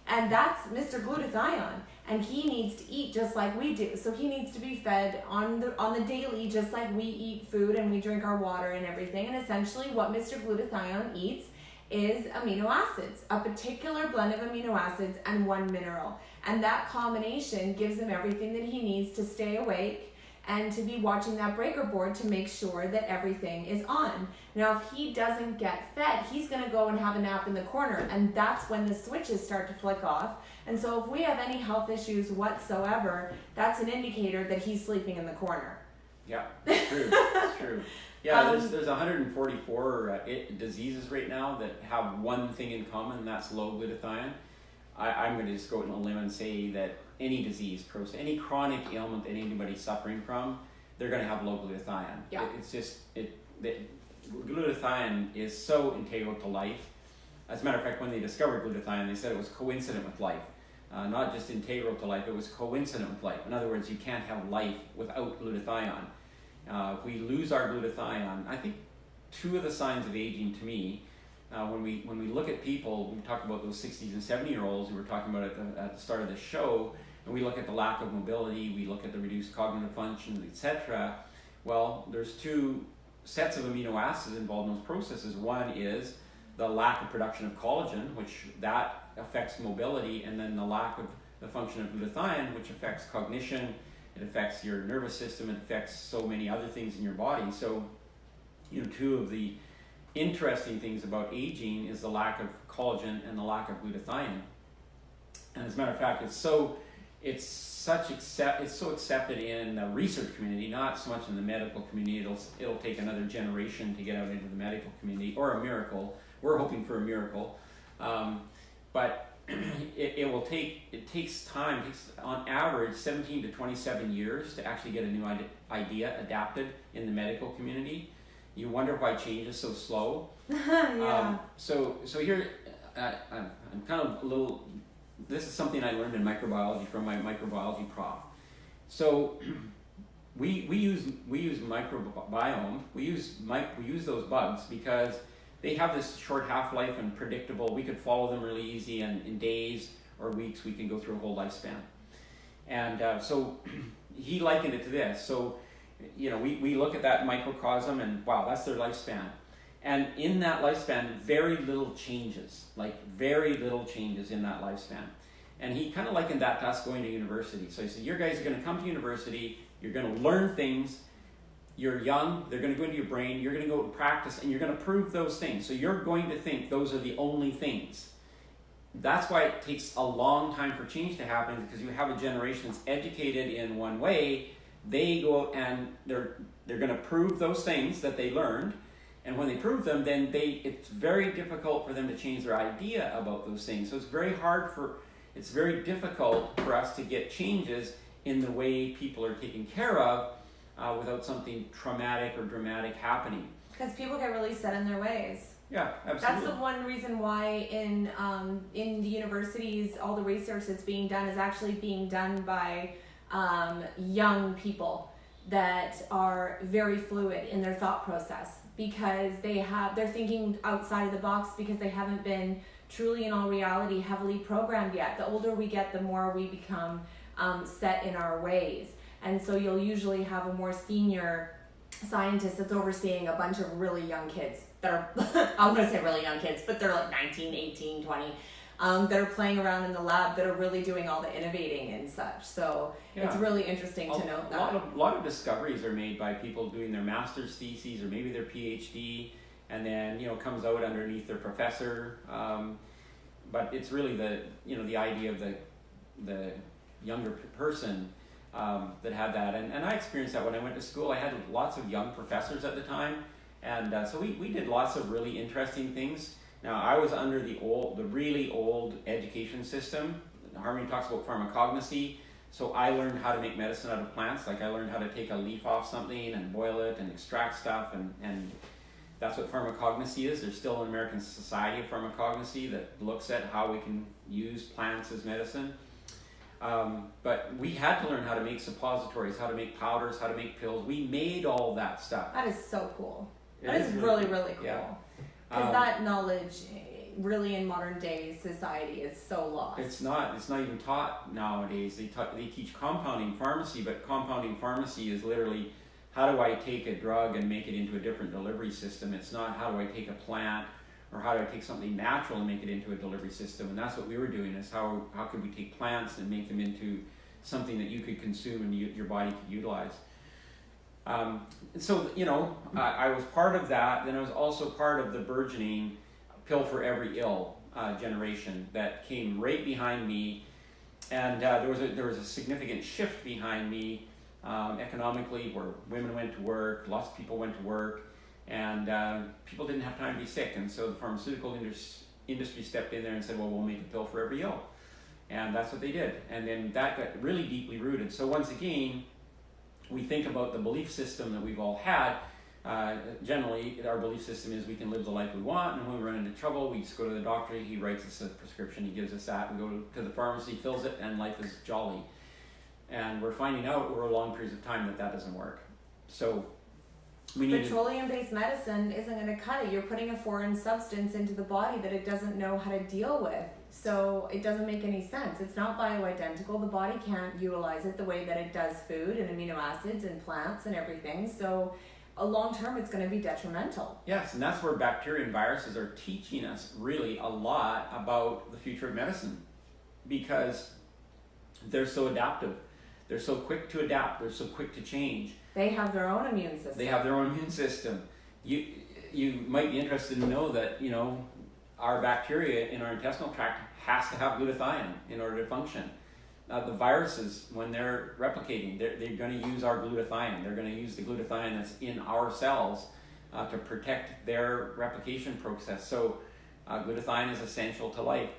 Speaker 1: and that's Mr. Glutathione. And he needs to eat just like we do. So he needs to be fed on the daily, just like we eat food and we drink our water and everything. And essentially what Mr. Glutathione eats is amino acids, a particular blend of amino acids and one mineral. And that combination gives him everything that he needs to stay awake and to be watching that breaker board to make sure that everything is on. Now, if he doesn't get fed, he's gonna go and have a nap in the corner, and that's when the switches start to flick off. And so if we have any health issues whatsoever, that's an indicator that he's sleeping in the corner.
Speaker 2: Yeah, it's true, it's true. Yeah, there's 144 diseases right now that have one thing in common, and that's low glutathione. I'm going to just go out on a limb and say that any disease, any chronic ailment that anybody's suffering from, they're going to have low glutathione.
Speaker 1: Yeah.
Speaker 2: Glutathione is so integral to life. As a matter of fact, when they discovered glutathione, they said it was coincident with life. Not just integral to life, it was coincident with life. In other words, you can't have life without glutathione. If we lose our glutathione, I think two of the signs of aging to me, when we look at people, we talk about those 60s and 70-year-olds we were talking about at the start of the show, and we look at the lack of mobility, we look at the reduced cognitive function, etc. Well, there's two sets of amino acids involved in those processes. One is the lack of production of collagen, which that affects mobility, and then the lack of the function of glutathione, which affects cognition, it affects your nervous system, it affects so many other things in your body. So, two of the interesting things about aging is the lack of collagen and the lack of glutathione. And as a matter of fact, it's so accepted in the research community, not so much in the medical community. It'll take another generation to get out into the medical community, or a miracle. We're hoping for a miracle, but it takes time. It takes on average 17 to 27 years to actually get a new idea adapted in the medical community. You wonder why change is so slow.
Speaker 1: Yeah.
Speaker 2: So here, I'm kind of a little. This is something I learned in microbiology from my microbiology prof. So we use microbiome. We use those bugs because they have this short half-life and predictable. We could follow them really easy, and in days or weeks we can go through a whole lifespan. And so he likened it to this. So we look at that microcosm and wow, that's their lifespan. And in that lifespan, very little changes, very little changes in that lifespan. And he kind of likened that to us going to university. So he said, your guys are going to come to university, you're going to learn things, you're young, they're going to go into your brain, you're going to go practice, and you're going to prove those things. So you're going to think those are the only things. That's why it takes a long time for change to happen, because you have a generation that's educated in one way. They go out and they're going to prove those things that they learned. And when they prove them, then it's very difficult for them to change their idea about those things. So it's very difficult for us to get changes in the way people are taken care of without something traumatic or dramatic happening.
Speaker 1: Because people get really set in their ways.
Speaker 2: Yeah, absolutely.
Speaker 1: That's the one reason why in the universities, all the research that's being done is actually being done by young people that are very fluid in their thought process, because they're thinking outside of the box, because they haven't been truly in all reality heavily programmed yet. The older we get, the more we become set in our ways. And so you'll usually have a more senior scientist that's overseeing a bunch of really young kids that are, I'm going to say really young kids, but they're like 19, 18, 20, that are playing around in the lab, that are really doing all the innovating and such. So it's really interesting to note that.
Speaker 2: A lot of discoveries are made by people doing their master's theses or maybe their PhD, and then comes out underneath their professor. But it's really the idea of the younger person that had that, and I experienced that when I went to school. I had lots of young professors at the time, and so we did lots of really interesting things. Now, I was under the really old education system. Harmony talks about pharmacognosy. So I learned how to make medicine out of plants. I learned how to take a leaf off something and boil it and extract stuff, and that's what pharmacognosy is. There's still an American Society of Pharmacognosy that looks at how we can use plants as medicine. But we had to learn how to make suppositories, how to make powders, how to make pills. We made all that stuff.
Speaker 1: That is so cool. That is really, really cool.
Speaker 2: Yeah.
Speaker 1: Because that knowledge, really in modern day society, is so lost.
Speaker 2: It's not even taught nowadays. They teach compounding pharmacy, but compounding pharmacy is literally, how do I take a drug and make it into a different delivery system? It's not how do I take a plant or how do I take something natural and make it into a delivery system. And that's what we were doing, is how could we take plants and make them into something that you could consume and your body could utilize. So I was part of that. Then I was also part of the burgeoning pill for every ill generation that came right behind me, and there was a significant shift behind me economically, where women went to work, lots of people went to work, and people didn't have time to be sick, and so the pharmaceutical industry stepped in there and said, well, we'll make a pill for every ill, and that's what they did, and then that got really deeply rooted. So once again, we think about the belief system that we've all had. Generally, our belief system is we can live the life we want, and when we run into trouble, we just go to the doctor, he writes us a prescription, he gives us that, we go to the pharmacy, fills it, and life is jolly. And we're finding out over long periods of time that doesn't work. So we need
Speaker 1: petroleum-based medicine isn't going to cut it. You're putting a foreign substance into the body that it doesn't know how to deal with. So it doesn't make any sense. It's not bioidentical. The body can't utilize it the way that it does food and amino acids and plants and everything. So long term, it's going to be detrimental.
Speaker 2: Yes, and that's where bacteria and viruses are teaching us really a lot about the future of medicine, because they're so adaptive. They're so quick to adapt. They're so quick to change.
Speaker 1: They have their own immune system.
Speaker 2: They have their own immune system. you might be interested to know that, our bacteria in our intestinal tract has to have glutathione in order to function. The viruses, when they're replicating, they're going to use our glutathione. They're going to use the glutathione that's in our cells to protect their replication process. So glutathione is essential to life.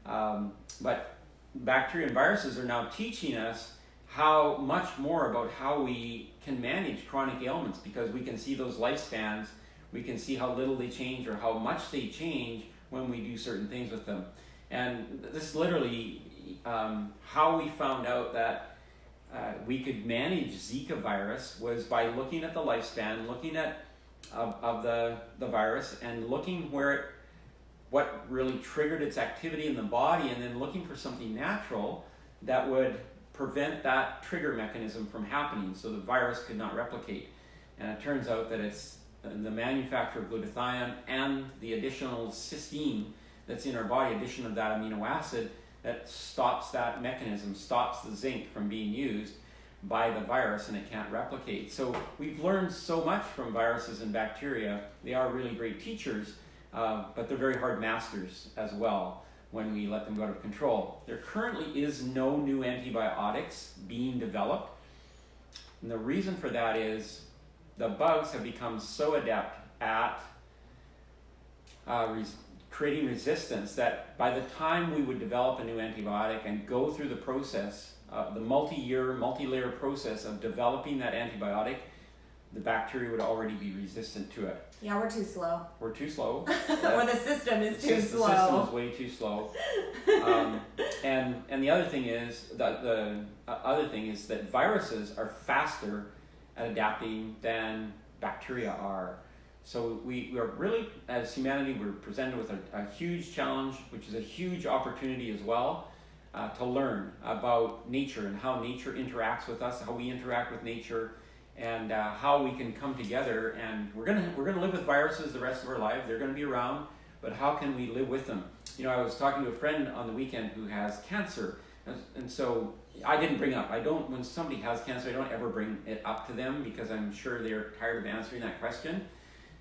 Speaker 2: But bacteria and viruses are now teaching us how much more about how we can manage chronic ailments, because we can see those lifespans, we can see how little they change or how much they change when we do certain things with them. And this is literally how we found out that we could manage Zika virus was by looking at the lifespan, looking at of the virus, and looking what really triggered its activity in the body, and then looking for something natural that would prevent that trigger mechanism from happening so the virus could not replicate. And it turns out that it's the manufacture of glutathione and the additional cysteine that's in our body, addition of that amino acid, that stops that mechanism, stops the zinc from being used by the virus, and it can't replicate. So we've learned so much from viruses and bacteria. They are really great teachers, but they're very hard masters as well when we let them go out of control. There currently is no new antibiotics being developed. And the reason for that is the bugs have become so adept at creating resistance that by the time we would develop a new antibiotic and go through the process, the multi-layer process of developing that antibiotic, the bacteria would already be resistant to it.
Speaker 1: Yeah, we're too slow.
Speaker 2: We're too slow.
Speaker 1: Or the system is too slow.
Speaker 2: The system is way too slow. And the other thing is that viruses are faster at adapting than bacteria are. So we are really, as humanity, we're presented with a huge challenge, which is a huge opportunity as well, to learn about nature and how nature interacts with us, how we interact with nature, and how we can come together. And we're gonna live with viruses the rest of our lives. They're gonna be around, but how can we live with them? I was talking to a friend on the weekend who has cancer, and so I didn't bring up. When somebody has cancer, I don't ever bring it up to them because I'm sure they're tired of answering that question.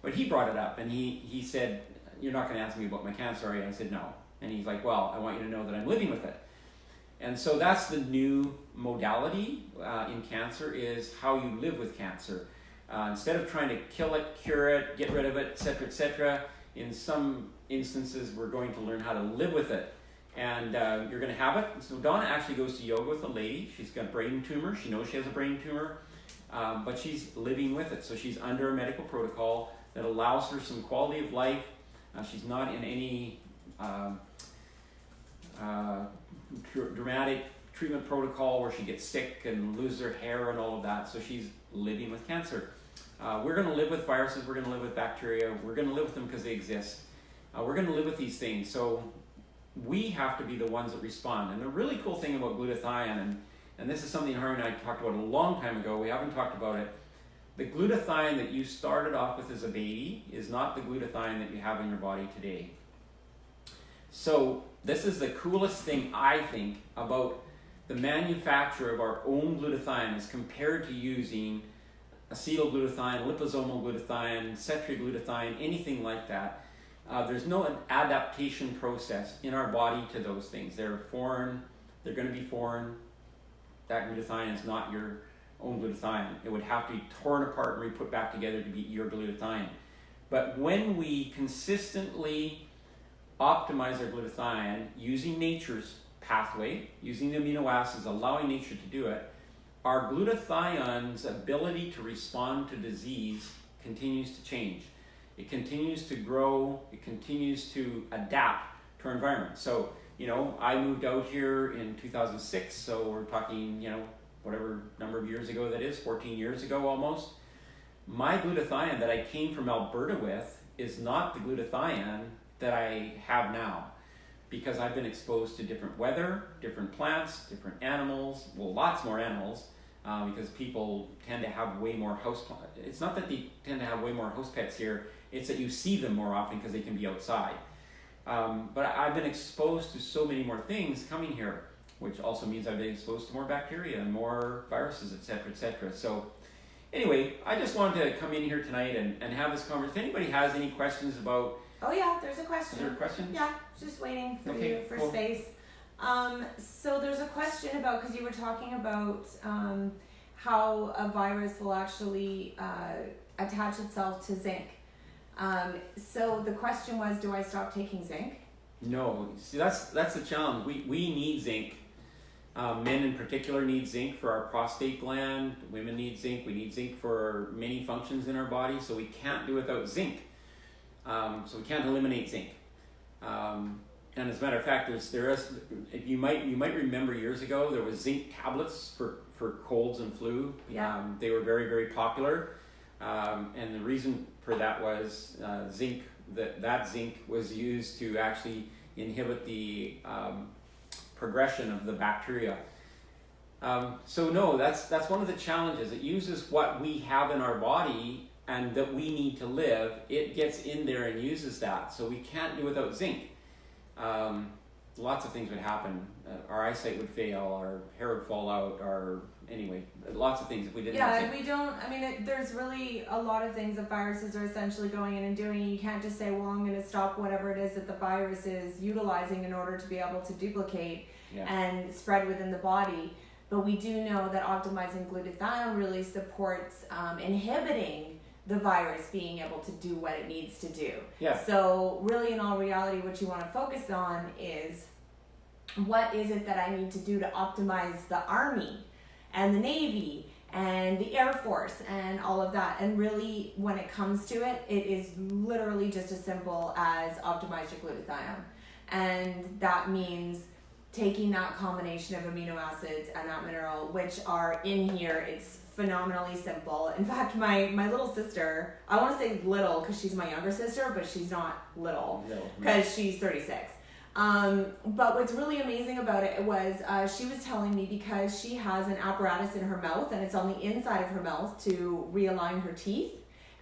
Speaker 2: But he brought it up, and he said, "You're not going to ask me about my cancer, are you?" I said, "No." And he's like, "Well, I want you to know that I'm living with it." And so that's the new modality in cancer, is how you live with cancer. Instead of trying to kill it, cure it, get rid of it, etc., in some instances, we're going to learn how to live with it. And you're going to have it. So Donna actually goes to yoga with a lady. She's got a brain tumor. She knows she has a brain tumor, but she's living with it. So she's under a medical protocol that allows her some quality of life. She's not in any dramatic treatment protocol where she gets sick and loses her hair and all of that. So she's living with cancer. We're going to live with viruses. We're going to live with bacteria. We're going to live with them because they exist. We're going to live with these things. So we have to be the ones that respond. And the really cool thing about glutathione, and this is something Harmony and I talked about a long time ago, we haven't talked about it. The glutathione that you started off with as a baby is not the glutathione that you have in your body today. So this is the coolest thing, I think, about the manufacture of our own glutathione as compared to using acetylglutathione, liposomal glutathione, cetriglutathione, anything like that. There's no adaptation process in our body to those things. They're foreign. They're going to be foreign. That glutathione is not your own glutathione. It would have to be torn apart and re-put back together to be your glutathione. But when we consistently optimize our glutathione using nature's pathway, using the amino acids, allowing nature to do it, our glutathione's ability to respond to disease continues to change. It continues to grow. It continues to adapt to our environment. So, I moved out here in 2006, so we're talking, whatever number of years ago that is, 14 years ago almost. My glutathione that I came from Alberta with is not the glutathione that I have now, because I've been exposed to different weather, different plants, different animals, lots more animals, because people tend to have way more house plants. It's not that they tend to have way more house pets here, it's that you see them more often because they can be outside. But I've been exposed to so many more things coming here, which also means I've been exposed to more bacteria and more viruses, etc., etc. So anyway, I just wanted to come in here tonight and have this conversation. If anybody has any questions about...
Speaker 1: Oh yeah, there's a question.
Speaker 2: Is there a question?
Speaker 1: Yeah, just waiting for
Speaker 2: Okay,
Speaker 1: you for
Speaker 2: cool.
Speaker 1: space. So there's a question about, because you were talking about how a virus will actually attach itself to zinc. So the question was, do I stop taking zinc?
Speaker 2: No, see that's the challenge. We need zinc. Men in particular need zinc for our prostate gland. Women need zinc. We need zinc for many functions in our body. So we can't do without zinc. So we can't eliminate zinc. And as a matter of fact, there is you might remember years ago there was zinc tablets for colds and flu.
Speaker 1: Yeah.
Speaker 2: They were very, very popular. And the reason for that was zinc. That zinc was used to actually inhibit the progression of the bacteria. So no, that's one of the challenges. It uses what we have in our body and that we need to live. It gets in there and uses that. So we can't do without zinc. Lots of things would happen. Our eyesight would fail, our hair would fall out, anyway, lots of things if we didn't have zinc.
Speaker 1: Yeah, we don't, I mean, there's really a lot of things that viruses are essentially going in and doing. You can't just say, well, I'm going to stop whatever it is that the virus is utilizing in order to be able to duplicate and spread within the body. But we do know that optimizing glutathione really supports inhibiting the virus being able to do what it needs to do.
Speaker 2: Yeah.
Speaker 1: So really, in all reality, what you want to focus on is, what is it that I need to do to optimize the Army and the Navy and the Air Force and all of that? And really, when it comes to it, it is literally just as simple as optimize your glutathione. And that means taking that combination of amino acids and that mineral, which are in here. It's phenomenally simple. In fact, my little sister, I want to say little because she's my younger sister, but she's not little because she's 36. But what's really amazing about it was she was telling me, because she has an apparatus in her mouth and it's on the inside of her mouth to realign her teeth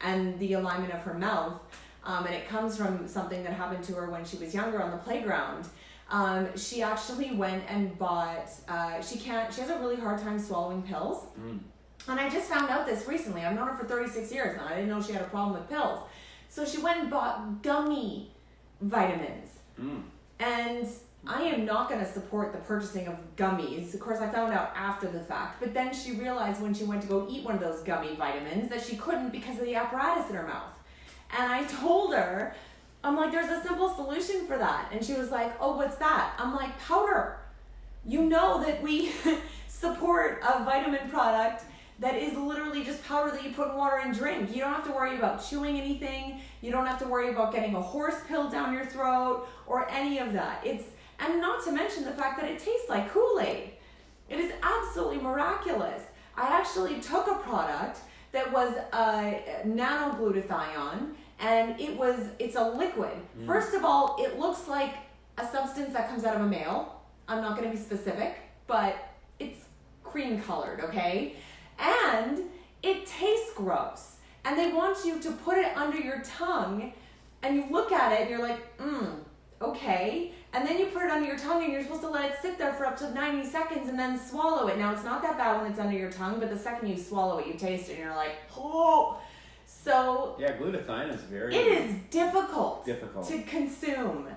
Speaker 1: and the alignment of her mouth, and it comes from something that happened to her when she was younger on the playground. She actually went and bought, she has a really hard time swallowing pills. And I just found out this recently. I've known her for 36 years now. I didn't know she had a problem with pills. So she went and bought gummy vitamins. And I am not going to support the purchasing of gummies. Of course, I found out after the fact. But then she realized when she went to go eat one of those gummy vitamins that she couldn't because of the apparatus in her mouth. And I told her, I'm like, there's a simple solution for that. And she was like, oh, what's that? I'm like, powder. You know that we support a vitamin product that is literally just powder that you put in water and drink. You don't have to worry about chewing anything. You don't have to worry about getting a horse pill down your throat or any of that. And not to mention the fact that it tastes like Kool-Aid. It is absolutely miraculous. I actually took a product that was a nanoglutathione, and it's a liquid. First of all, it looks like a substance that comes out of a male. I'm not going to be specific, but it's cream colored, okay? And it tastes gross. And they want you to put it under your tongue, and you look at it and you're like, okay. And then you put it under your tongue and you're supposed to let it sit there for up to 90 seconds and then swallow it. Now, it's not that bad when it's under your tongue, but the second you swallow it, you taste it and you're like, oh. So
Speaker 2: yeah, glutathione is very...
Speaker 1: It is difficult
Speaker 2: to
Speaker 1: consume.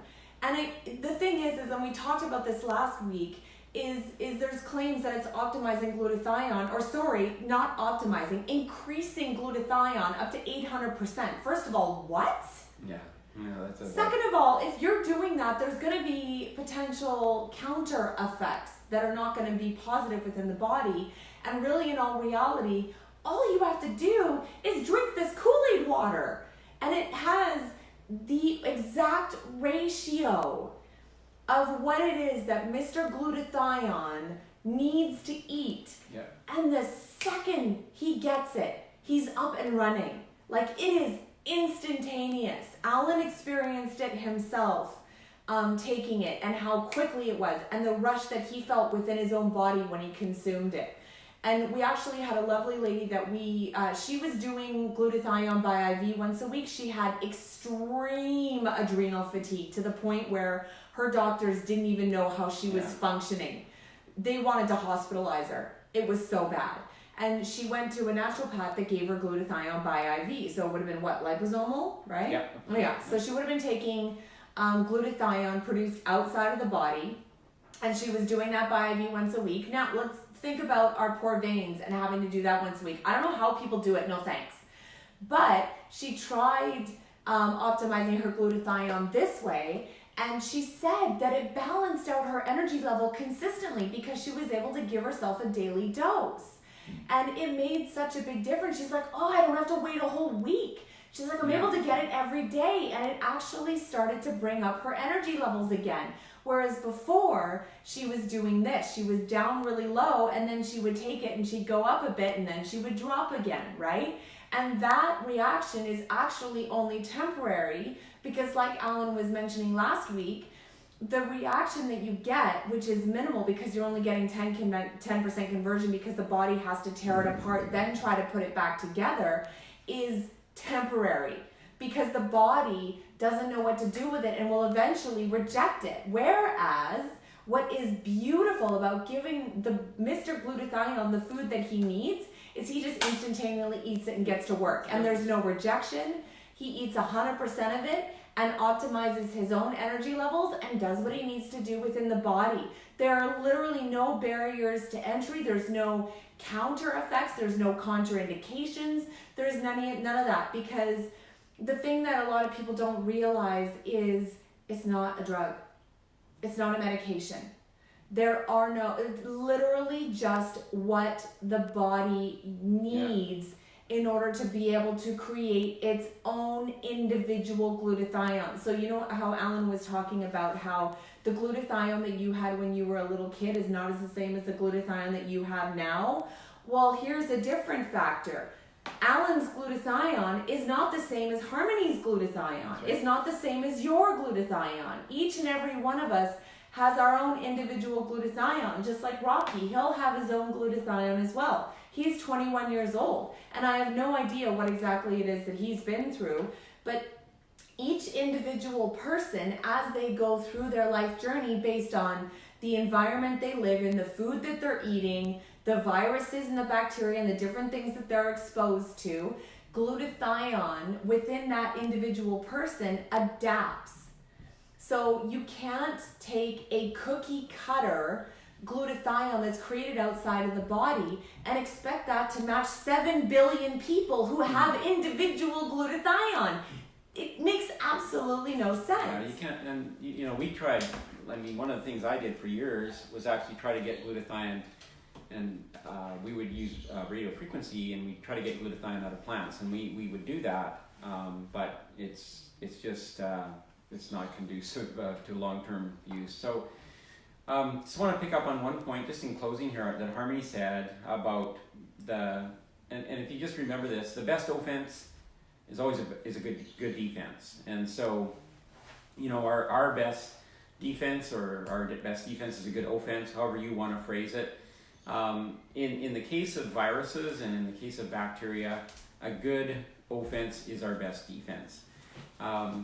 Speaker 1: And the thing is, and we talked about this last week, is there's claims that it's optimizing glutathione, or sorry, not optimizing, increasing glutathione up to 800%. First of all, what?
Speaker 2: Yeah, that's a...
Speaker 1: Second of all, if you're doing that, there's going to be potential counter effects that are not going to be positive within the body. And really, in all reality, all you have to do is drink this Kool-Aid water. And it has the exact ratio of what it is that Mr. Glutathione needs to eat.
Speaker 2: Yeah.
Speaker 1: And the second he gets it, he's up and running. Like, it is instantaneous. Alan experienced it himself, taking it, and how quickly it was, and the rush that he felt within his own body when he consumed it. And we actually had a lovely lady that she was doing glutathione by IV once a week. She had extreme adrenal fatigue to the point where her doctors didn't even know how she was functioning. They wanted to hospitalize her. It was so bad. And she went to a naturopath that gave her glutathione by IV. So it would have been what, liposomal, right?
Speaker 2: Yeah.
Speaker 1: Oh, yeah. So she would have been taking glutathione produced outside of the body, and she was doing that by IV once a week. Now let's think about our poor veins and having to do that once a week. I don't know how people do it. No thanks. But she tried optimizing her glutathione this way, and she said that it balanced out her energy level consistently because she was able to give herself a daily dose. And it made such a big difference. She's like, oh, I don't have to wait a whole week. She's like, I'm able to get it every day. And it actually started to bring up her energy levels again. Whereas before, she was doing this. She was down really low, and then she would take it and she'd go up a bit, and then she would drop again, right? And that reaction is actually only temporary because, like Alan was mentioning last week, the reaction that you get, which is minimal because you're only getting 10% conversion because the body has to tear it apart, then try to put it back together, is temporary because the body doesn't know what to do with it and will eventually reject it. Whereas what is beautiful about giving the Mr. Glutathione the food that he needs is he just instantaneously eats it and gets to work. And there's no rejection. He eats 100% of it and optimizes his own energy levels and does what he needs to do within the body. There are literally no barriers to entry. There's no counter effects. There's no contraindications. There's none of that, because the thing that a lot of people don't realize is it's not a drug. It's not a medication. It's literally just what the body needs in order to be able to create its own individual glutathione. So you know how Alan was talking about how the glutathione that you had when you were a little kid is not as the same as the glutathione that you have now? Well, here's a different factor. Alan's glutathione is not the same as Harmony's glutathione. Right. It's not the same as your glutathione. Each and every one of us has our own individual glutathione, just like Rocky. He'll have his own glutathione as well. He's 21 years old, and I have no idea what exactly it is that he's been through, but each individual person, as they go through their life journey based on the environment they live in, the food that they're eating, the viruses and the bacteria and the different things that they're exposed to, glutathione within that individual person adapts. So you can't take a cookie cutter glutathione that's created outside of the body and expect that to match 7 billion people who have individual glutathione. It makes absolutely no sense.
Speaker 2: Yeah, you can't, and you know, we tried, I mean, one of the things I did for years was actually try to get glutathione, and we would use radio frequency, and we try to get glutathione out of plants, and we would do that, but it's just, it's not conducive to long-term use. So just want to pick up on one point just in closing here that Harmony said about and if you just remember this, the best offense is always a good defense. And so, you know, our best defense or our best defense is a good offense, however you want to phrase it. In the case of viruses and in the case of bacteria, a good offense is our best defense.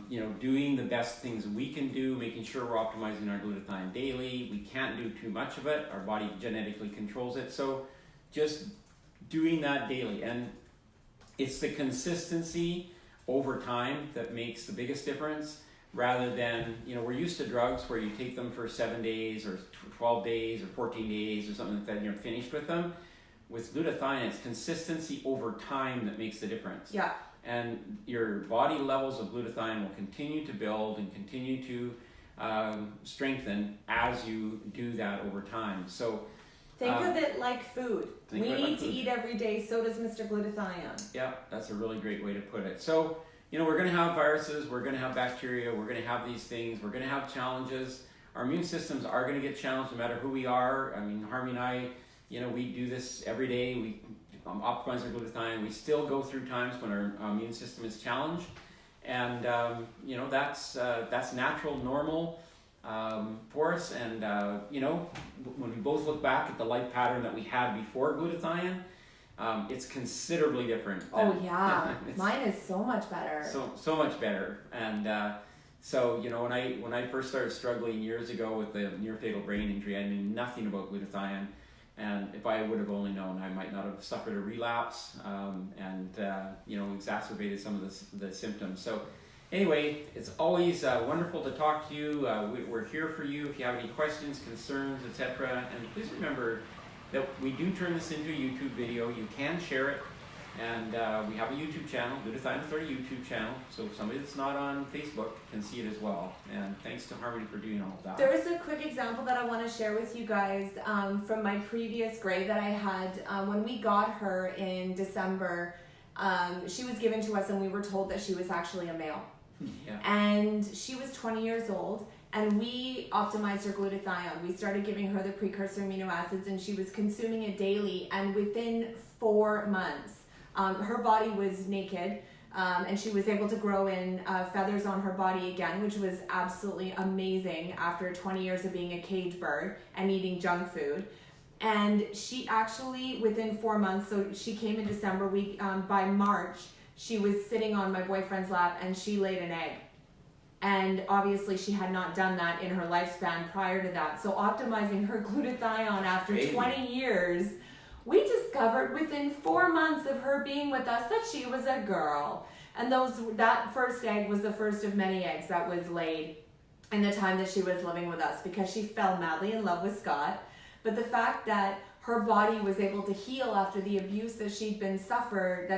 Speaker 2: You know, doing the best things we can do, making sure we're optimizing our glutathione daily. We can't do too much of it. Our body genetically controls it. So just doing that daily. And it's the consistency over time that makes the biggest difference, rather than, you know, we're used to drugs where you take them for 7 days or 12 days or 14 days or something like that and you're finished with them. With glutathione, it's consistency over time that makes the difference.
Speaker 1: Yeah.
Speaker 2: And your body levels of glutathione will continue to build and continue to strengthen as you do that over time. So
Speaker 1: think of it like food. We need to eat every day, so does Mr. Glutathione.
Speaker 2: Yeah, that's a really great way to put it. So, you know, we're going to have viruses, we're going to have bacteria, we're going to have these things, we're going to have challenges. Our immune systems are going to get challenged no matter who we are. I mean, Harmony and I, you know, we do this every day. We optimize our glutathione. We still go through times when our immune system is challenged, and you know, that's natural, normal for us. And you know, when we both look back at the life pattern that we had before glutathione, it's considerably different.
Speaker 1: Oh yeah, mine is so much better.
Speaker 2: So much better. And so, you know, when I first started struggling years ago with the near fatal brain injury, I knew nothing about glutathione. And if I would have only known, I might not have suffered a relapse and exacerbated some of the symptoms. So anyway, it's always wonderful to talk to you. We're here for you if you have any questions, concerns, etc. And please remember that we do turn this into a YouTube video. You can share it. And we have a YouTube channel, Glutathione Authority YouTube channel, so somebody that's not on Facebook can see it as well. And thanks to Harmony for doing all of that.
Speaker 1: There is a quick example that I want to share with you guys from my previous grey that I had. When we got her in December, she was given to us and we were told that she was actually a male.
Speaker 2: Yeah.
Speaker 1: And she was 20 years old. And we optimized her glutathione. We started giving her the precursor amino acids and she was consuming it daily. And within 4 months, her body was naked and she was able to grow in feathers on her body again, which was absolutely amazing after 20 years of being a cage bird and eating junk food. And she actually, within 4 months, so she came in December, by March, she was sitting on my boyfriend's lap and she laid an egg. And obviously she had not done that in her lifespan prior to that. So optimizing her glutathione after 20 years, we discovered within 4 months of her being with us that she was a girl. And that first egg was the first of many eggs that was laid in the time that she was living with us because she fell madly in love with Scott. But the fact that her body was able to heal after the abuse that she had suffered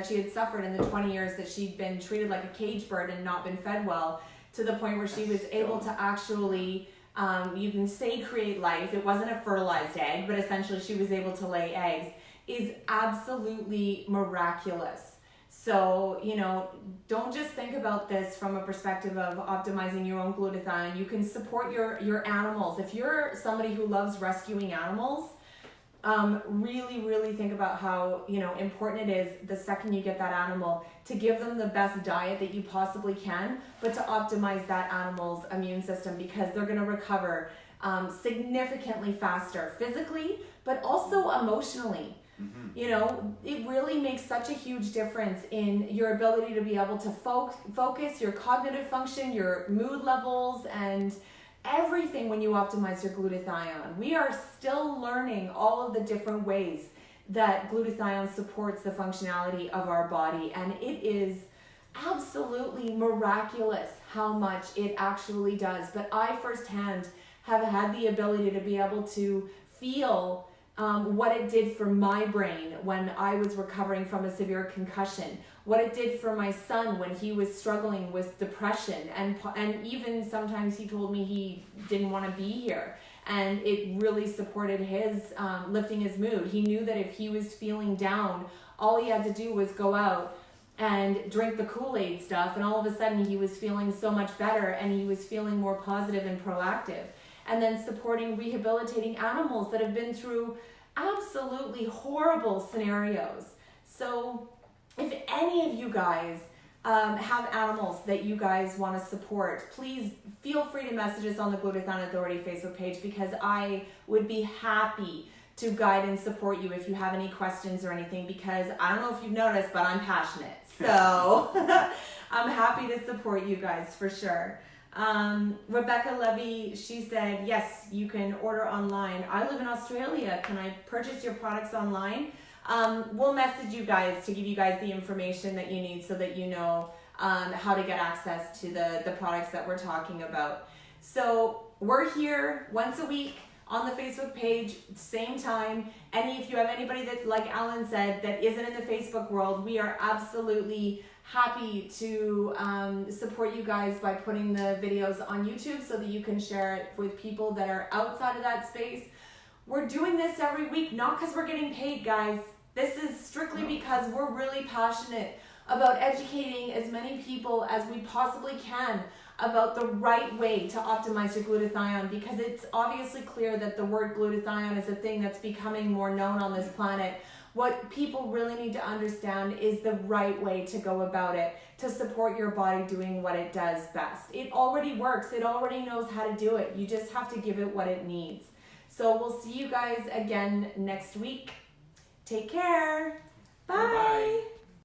Speaker 1: in the 20 years that she'd been treated like a cage bird and not been fed well, to the point where she was able to actually, you can say create life. It wasn't a fertilized egg, but essentially she was able to lay eggs, is absolutely miraculous. So, don't just think about this from a perspective of optimizing your own glutathione. You can support your animals. If you're somebody who loves rescuing animals, really, really think about how, important it is the second you get that animal to give them the best diet that you possibly can, but to optimize that animal's immune system because they're going to recover significantly faster physically, but also emotionally. Mm-hmm. It really makes such a huge difference in your ability to be able to focus, your cognitive function, your mood levels, and everything when you optimize your glutathione. We are still learning all of the different ways that glutathione supports the functionality of our body, and it is absolutely miraculous how much it actually does. But I firsthand have had the ability to be able to feel what it did for my brain when I was recovering from a severe concussion, what it did for my son when he was struggling with depression, and even sometimes he told me he didn't want to be here, and it really supported his lifting his mood. He knew that if he was feeling down, all he had to do was go out and drink the Kool-Aid stuff, and all of a sudden he was feeling so much better and he was feeling more positive and proactive. And then supporting rehabilitating animals that have been through absolutely horrible scenarios. So if any of you guys have animals that you guys want to support, please feel free to message us on the Glutathione Authority Facebook page because I would be happy to guide and support you if you have any questions or anything, because I don't know if you've noticed, but I'm passionate. So I'm happy to support you guys for sure. Rebecca Levy, she said, yes, you can order online. I live in Australia. Can I purchase your products online? We'll message you guys to give you guys the information that you need so that you know how to get access to the products that we're talking about. So we're here once a week on the Facebook page, same time. If you have anybody that, like Alan said, that isn't in the Facebook world, we are absolutely happy to support you guys by putting the videos on YouTube so that you can share it with people that are outside of that space. We're doing this every week, not because we're getting paid, guys. This is strictly because we're really passionate about educating as many people as we possibly can about the right way to optimize your glutathione, because it's obviously clear that the word glutathione is a thing that's becoming more known on this planet. What people really need to understand is the right way to go about it to support your body doing what it does best. It already works. It already knows how to do it. You just have to give it what it needs. So we'll see you guys again next week. Take care. Bye. Bye-bye.